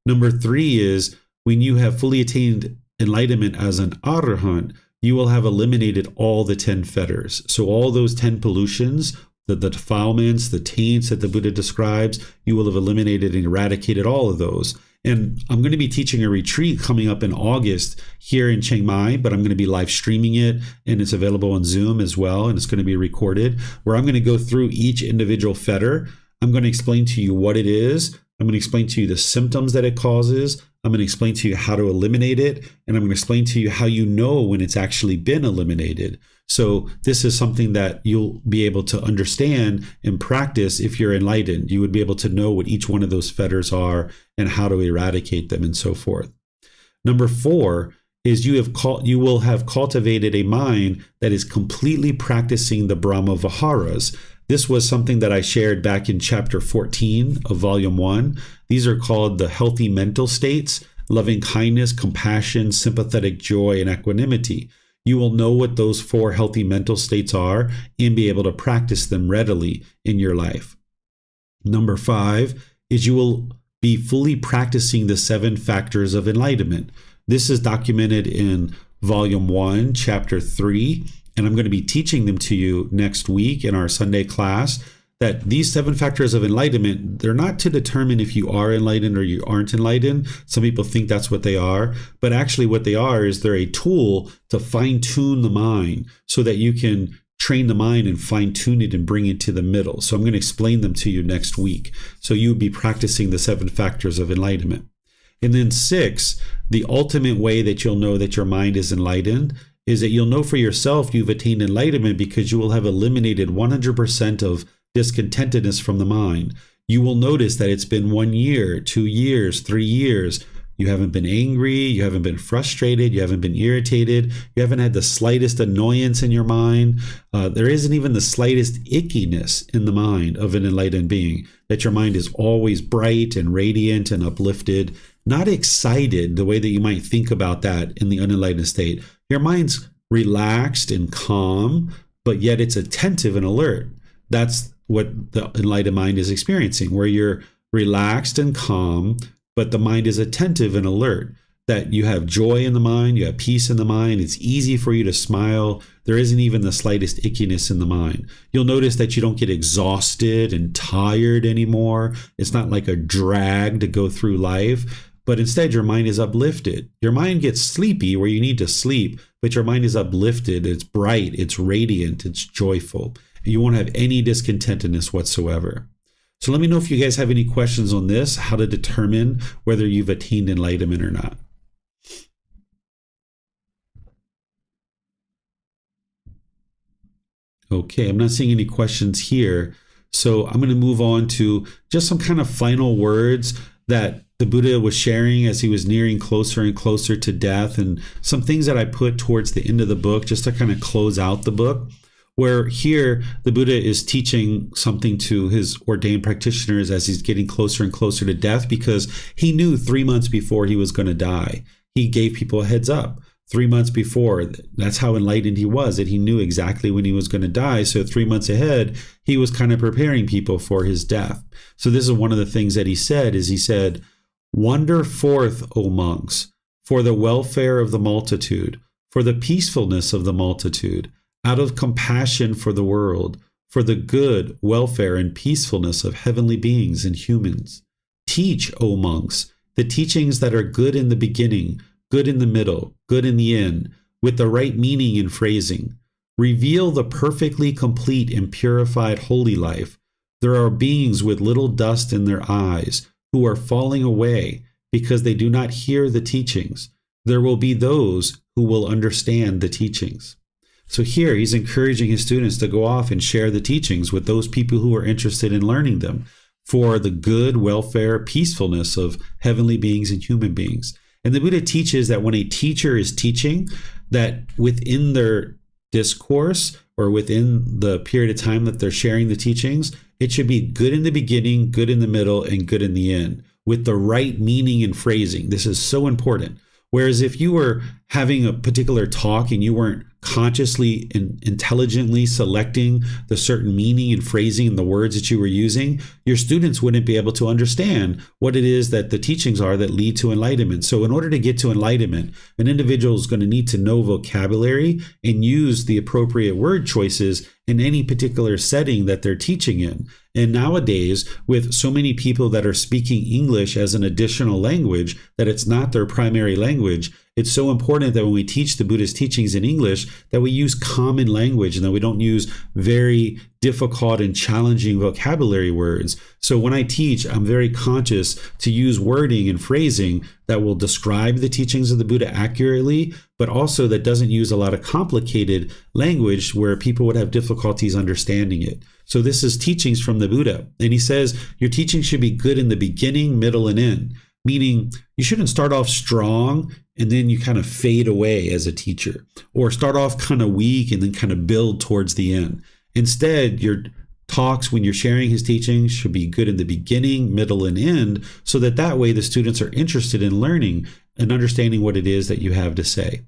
[SPEAKER 1] Number 3 is when you have fully attained enlightenment as an arahant, you will have eliminated all the 10 fetters. So all those 10 pollutions, the defilements, the taints that the Buddha describes, you will have eliminated and eradicated all of those. And I'm going to be teaching a retreat coming up in August here in Chiang Mai, but I'm going to be live streaming it, and it's available on Zoom as well, and it's going to be recorded, where I'm going to go through each individual fetter. I'm going to explain to you what it is. I'm going to explain to you the symptoms that it causes. I'm going to explain to you how to eliminate it, and I'm going to explain to you how you know when it's actually been eliminated. So this is something that you'll be able to understand and practice if you're enlightened. You would be able to know what each one of those fetters are and how to eradicate them and so forth. Number 4 is you will have cultivated a mind that is completely practicing the Brahma Viharas. This was something that I shared back in chapter 14 of volume 1. These are called the healthy mental states: loving kindness, compassion, sympathetic joy, and equanimity. You will know what those 4 healthy mental states are and be able to practice them readily in your life. Number 5 is you will be fully practicing the 7 factors of enlightenment. This is documented in volume 1, chapter 3, and I'm going to be teaching them to you next week in our Sunday class. That these 7 factors of enlightenment, they're not to determine if you are enlightened or you aren't enlightened. Some people think that's what they are, but actually what they are is they're a tool to fine-tune the mind so that you can train the mind and fine-tune it and bring it to the middle. So I'm going to explain them to you next week. So you'll be practicing the 7 factors of enlightenment. And then 6, the ultimate way that you'll know that your mind is enlightened is that you'll know for yourself you've attained enlightenment because you will have eliminated 100% of discontentedness from the mind. You will notice that it's been 1 year, 2 years, 3 years. You haven't been angry, you haven't been frustrated, you haven't been irritated, you haven't had the slightest annoyance in your mind. There isn't even the slightest ickiness in the mind of an enlightened being, that your mind is always bright and radiant and uplifted, not excited the way that you might think about that in the unenlightened state. Your mind's relaxed and calm, but yet it's attentive and alert. That's what the enlightened mind is experiencing, where you're relaxed and calm, but the mind is attentive and alert, that you have joy in the mind, you have peace in the mind, it's easy for you to smile, there isn't even the slightest ickiness in the mind. You'll notice that you don't get exhausted and tired anymore. It's not like a drag to go through life, but instead your mind is uplifted. Your mind gets sleepy where you need to sleep, but your mind is uplifted, it's bright, it's radiant, it's joyful. You won't have any discontentedness whatsoever. So let me know if you guys have any questions on this, how to determine whether you've attained enlightenment or not. Okay, I'm not seeing any questions here. So I'm going to move on to just some kind of final words that the Buddha was sharing as he was nearing closer and closer to death, and some things that I put towards the end of the book just to kind of close out the book. Where here, the Buddha is teaching something to his ordained practitioners as he's getting closer and closer to death, because he knew 3 months before he was going to die. He gave people a heads up 3 months before. That's how enlightened he was, that he knew exactly when he was going to die. So 3 months ahead, he was kind of preparing people for his death. So this is one of the things that he said, is he said, "Wander forth, O monks, for the welfare of the multitude, for the peacefulness of the multitude, out of compassion for the world, for the good, welfare, and peacefulness of heavenly beings and humans. Teach, O monks, the teachings that are good in the beginning, good in the middle, good in the end, with the right meaning and phrasing. Reveal the perfectly complete and purified holy life. There are beings with little dust in their eyes who are falling away because they do not hear the teachings. There will be those who will understand the teachings." So here he's encouraging his students to go off and share the teachings with those people who are interested in learning them, for the good, welfare, peacefulness of heavenly beings and human beings. And the Buddha teaches that when a teacher is teaching, that within their discourse or within the period of time that they're sharing the teachings, it should be good in the beginning, good in the middle, and good in the end, with the right meaning and phrasing. This is so important. Whereas if you were having a particular talk and you weren't consciously and intelligently selecting the certain meaning and phrasing and the words that you were using, your students wouldn't be able to understand what it is that the teachings are that lead to enlightenment. So in order to get to enlightenment, an individual is going to need to know vocabulary and use the appropriate word choices in any particular setting that they're teaching in. And nowadays, with so many people that are speaking English as an additional language, that it's not their primary language, it's so important that when we teach the Buddhist teachings in English, that we use common language and that we don't use very difficult and challenging vocabulary words. So when I teach, I'm very conscious to use wording and phrasing that will describe the teachings of the Buddha accurately, but also that doesn't use a lot of complicated language where people would have difficulties understanding it. So this is teachings from the Buddha. And he says, your teaching should be good in the beginning, middle, and end. Meaning you shouldn't start off strong and then you kind of fade away as a teacher, or start off kind of weak and then kind of build towards the end. Instead, your talks, when you're sharing his teachings, should be good in the beginning, middle, and end, so that way the students are interested in learning and understanding what it is that you have to say.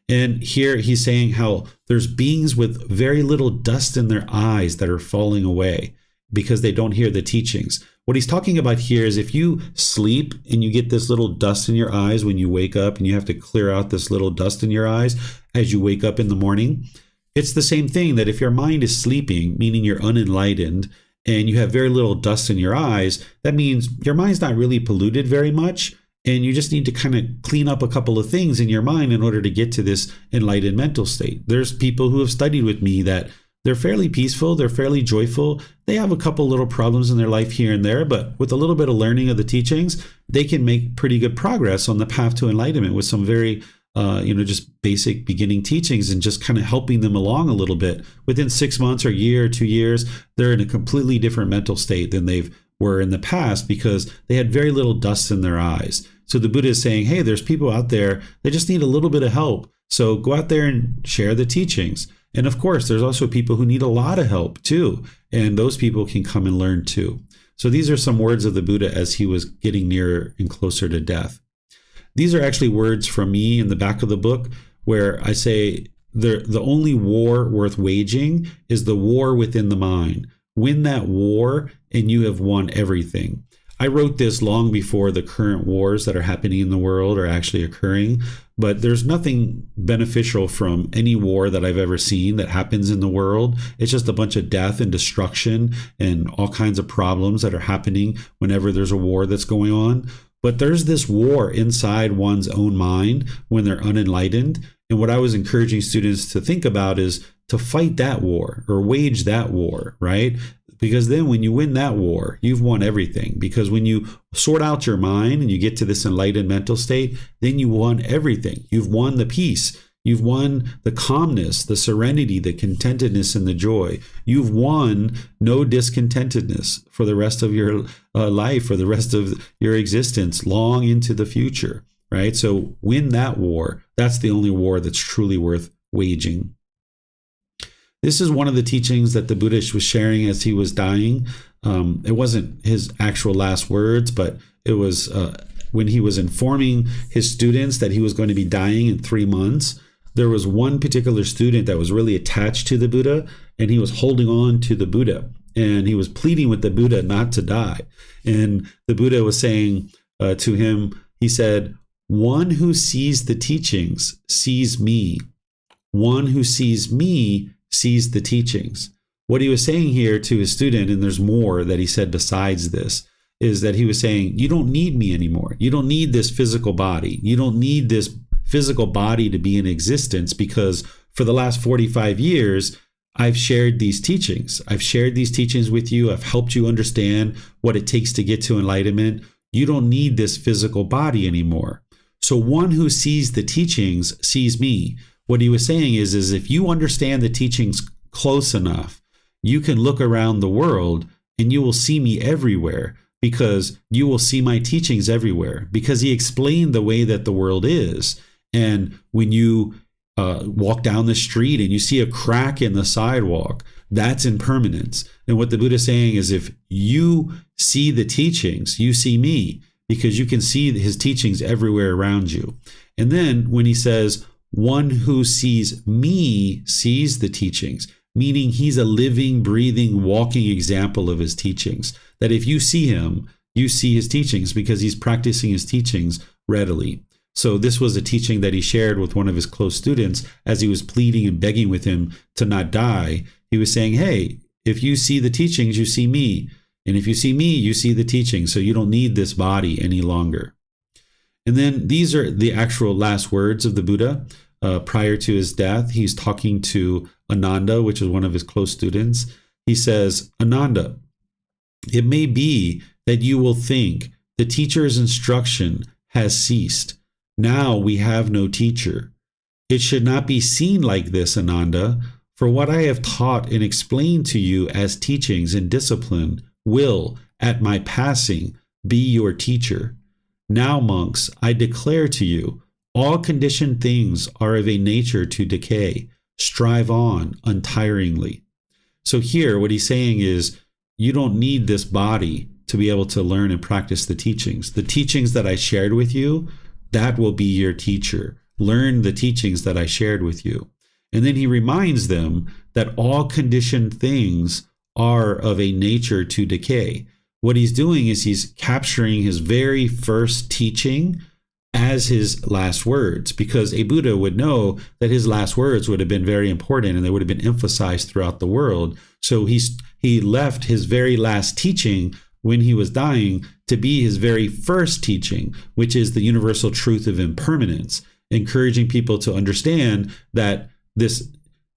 [SPEAKER 1] And here he's saying how there's beings with very little dust in their eyes that are falling away because they don't hear the teachings. What he's talking about here is if you sleep and you get this little dust in your eyes when you wake up, and you have to clear out this little dust in your eyes as you wake up in the morning, it's the same thing, that if your mind is sleeping, meaning you're unenlightened, and you have very little dust in your eyes, that means your mind's not really polluted very much, and you just need to kind of clean up a couple of things in your mind in order to get to this enlightened mental state. There's people who have studied with me that they're fairly peaceful, they're fairly joyful, they have a couple little problems in their life here and there, but with a little bit of learning of the teachings, they can make pretty good progress on the path to enlightenment with some very just basic beginning teachings, and just kind of helping them along a little bit. Within 6 months or a year or 2 years, they're in a completely different mental state than they were in the past because they had very little dust in their eyes. So the Buddha is saying, hey, there's people out there that just need a little bit of help. So go out there and share the teachings. And of course, there's also people who need a lot of help too. And those people can come and learn too. So these are some words of the Buddha as he was getting nearer and closer to death. These are actually words from me in the back of the book, where I say the only war worth waging is the war within the mind. Win that war and you have won everything. I wrote this long before the current wars that are happening in the world are actually occurring, but there's nothing beneficial from any war that I've ever seen that happens in the world. It's just a bunch of death and destruction and all kinds of problems that are happening whenever there's a war that's going on. But there's this war inside one's own mind when they're unenlightened. And what I was encouraging students to think about is to fight that war or wage that war, right? Because then when you win that war, you've won everything. Because when you sort out your mind and you get to this enlightened mental state, then you won everything. You've won the peace. You've won the calmness, the serenity, the contentedness, and the joy. You've won no discontentedness for the rest of your life, for the rest of your existence, long into the future, right? So win that war. That's the only war that's truly worth waging. This is one of the teachings that the Buddha was sharing as he was dying. It wasn't his actual last words, but it was when he was informing his students that he was going to be dying in 3 months. There was one particular student that was really attached to the Buddha, and he was holding on to the Buddha, and he was pleading with the Buddha not to die. And the Buddha was saying to him, he said, "One who sees the teachings sees me. One who sees me sees the teachings." What he was saying here to his student, and there's more that he said besides this, is that he was saying, you don't need me anymore. You don't need this physical body. You don't need this physical body to be in existence, because for the last 45 years, I've shared these teachings. I've shared these teachings with you. I've helped you understand what it takes to get to enlightenment. You don't need this physical body anymore. So one who sees the teachings sees me. What he was saying is if you understand the teachings close enough, you can look around the world and you will see me everywhere, because you will see my teachings everywhere, because he explained the way that the world is. And when you walk down the street and you see a crack in the sidewalk, that's impermanence. And what the Buddha is saying is if you see the teachings, you see me, because you can see his teachings everywhere around you. And then when he says, one who sees me sees the teachings, meaning he's a living, breathing, walking example of his teachings. That if you see him, you see his teachings, because he's practicing his teachings readily. So this was a teaching that he shared with one of his close students as he was pleading and begging with him to not die. He was saying, hey, if you see the teachings, you see me. And if you see me, you see the teachings. So you don't need this body any longer. And then these are the actual last words of the Buddha prior to his death. He's talking to Ananda, which is one of his close students. He says, Ananda, it may be that you will think the teacher's instruction has ceased. Now we have no teacher. It should not be seen like this, Ananda, for what I have taught and explained to you as teachings and discipline will, at my passing, be your teacher. Now, monks, I declare to you, all conditioned things are of a nature to decay. Strive on untiringly. So here, what he's saying is, you don't need this body to be able to learn and practice the teachings. The teachings that I shared with you, that will be your teacher. Learn the teachings that I shared with you. And then he reminds them that all conditioned things are of a nature to decay. What he's doing is he's capturing his very first teaching as his last words, because a Buddha would know that his last words would have been very important and they would have been emphasized throughout the world. So he left his very last teaching when he was dying to be his very first teaching, which is the universal truth of impermanence, encouraging people to understand that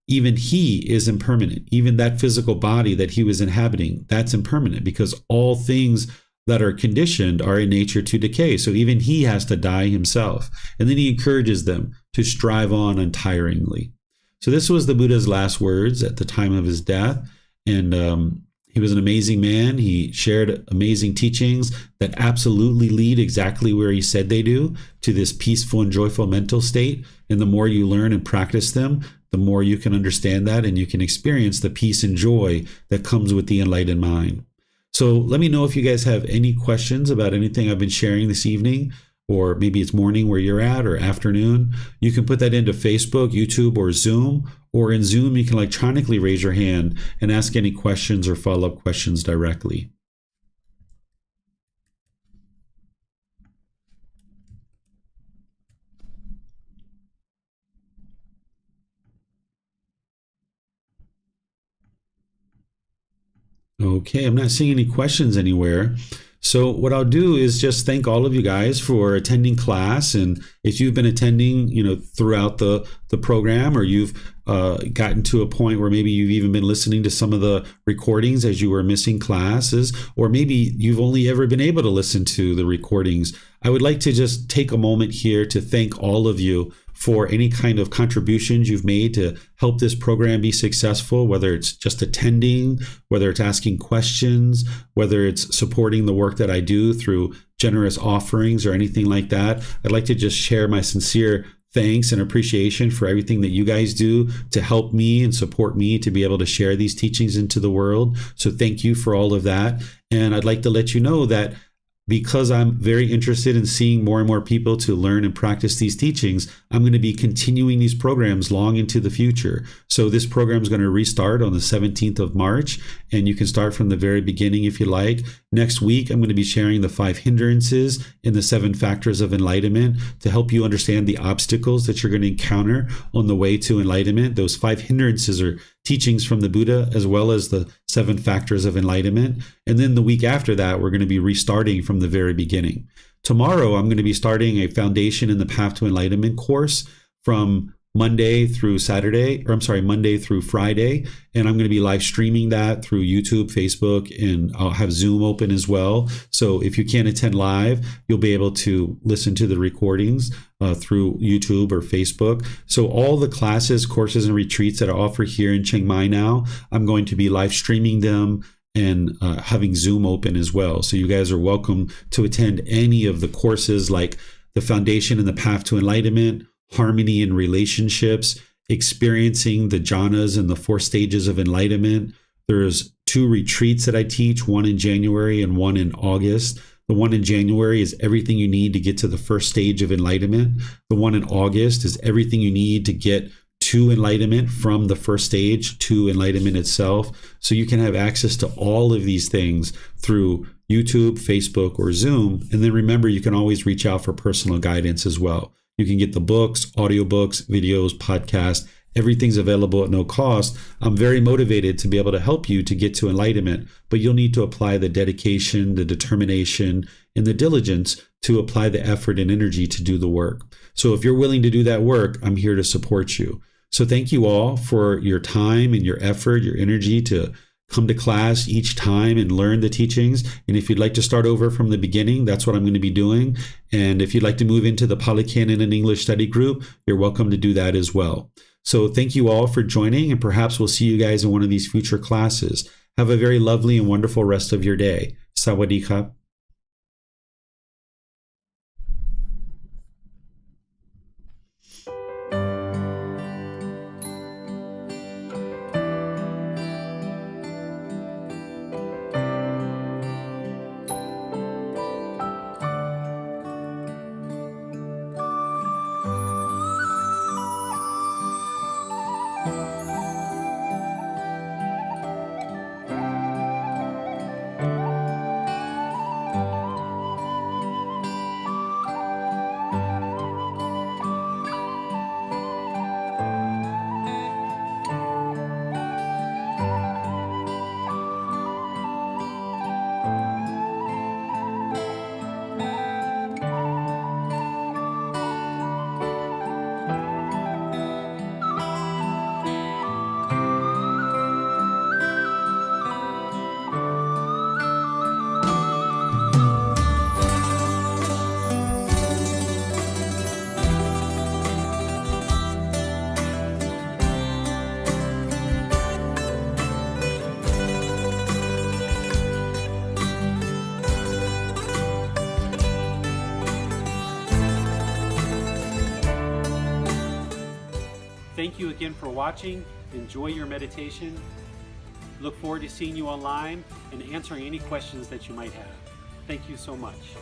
[SPEAKER 1] even he is impermanent. Even that physical body that he was inhabiting, that's impermanent, because all things that are conditioned are in nature to decay. So even he has to die himself. And then he encourages them to strive on untiringly. So this was the Buddha's last words at the time of his death. And he was an amazing man. He shared amazing teachings that absolutely lead exactly where he said they do, to this peaceful and joyful mental state. And the more you learn and practice them, the more you can understand that, and you can experience the peace and joy that comes with the enlightened mind. So let me know if you guys have any questions about anything I've been sharing this evening, or maybe it's morning where you're at, or afternoon. You can put that into Facebook, YouTube, or Zoom. Or in Zoom, you can electronically raise your hand and ask any questions or follow-up questions directly. Okay, I'm not seeing any questions anywhere. So what I'll do is just thank all of you guys for attending class. And if you've been attending, throughout the program, or you've gotten to a point where maybe you've even been listening to some of the recordings as you were missing classes, or maybe you've only ever been able to listen to the recordings, I would like to just take a moment here to thank all of you for any kind of contributions you've made to help this program be successful, whether it's just attending, whether it's asking questions, whether it's supporting the work that I do through generous offerings or anything like that. I'd like to just share my sincere thanks and appreciation for everything that you guys do to help me and support me to be able to share these teachings into the world. So thank you for all of that. And I'd like to let you know that because I'm very interested in seeing more and more people to learn and practice these teachings, I'm going to be continuing these programs long into the future. So this program is going to restart on the 17th of March, and you can start from the very beginning if you like. Next week, I'm going to be sharing the 5 hindrances and the 7 factors of enlightenment to help you understand the obstacles that you're going to encounter on the way to enlightenment. Those 5 hindrances are teachings from the Buddha, as well as the 7 factors of enlightenment. And then the week after that, we're going to be restarting from the very beginning. Tomorrow, I'm going to be starting a Foundation in the Path to Enlightenment course from Monday through Friday. And I'm going to be live streaming that through YouTube, Facebook, and I'll have Zoom open as well. So if you can't attend live, you'll be able to listen to the recordings through YouTube or Facebook. So all the classes, courses, and retreats that I offer here in Chiang Mai now, I'm going to be live streaming them and having Zoom open as well. So you guys are welcome to attend any of the courses like the Foundation in the Path to Enlightenment, Harmony in Relationships, Experiencing the Jhanas and the 4 stages of enlightenment. There's 2 retreats that I teach, one in January and one in August. The one in January is everything you need to get to the first stage of enlightenment. The one in August is everything you need to get to enlightenment from the first stage to enlightenment itself. So you can have access to all of these things through YouTube, Facebook, or Zoom. And then remember, you can always reach out for personal guidance as well. You can get the books, audiobooks, videos, podcasts. Everything's available at no cost. I'm very motivated to be able to help you to get to enlightenment, but you'll need to apply the dedication, the determination, and the diligence to apply the effort and energy to do the work. So if you're willing to do that work, I'm here to support you. So thank you all for your time and your effort, your energy to come to class each time and learn the teachings. And if you'd like to start over from the beginning, that's what I'm going to be doing. And if you'd like to move into the Pali Canon and English study group, you're welcome to do that as well. So thank you all for joining, and perhaps we'll see you guys in one of these future classes. Have a very lovely and wonderful rest of your day. Sawadee krap.
[SPEAKER 3] Thank you again for watching. Enjoy your meditation. Look forward to seeing you online and answering any questions that you might have. Thank you so much.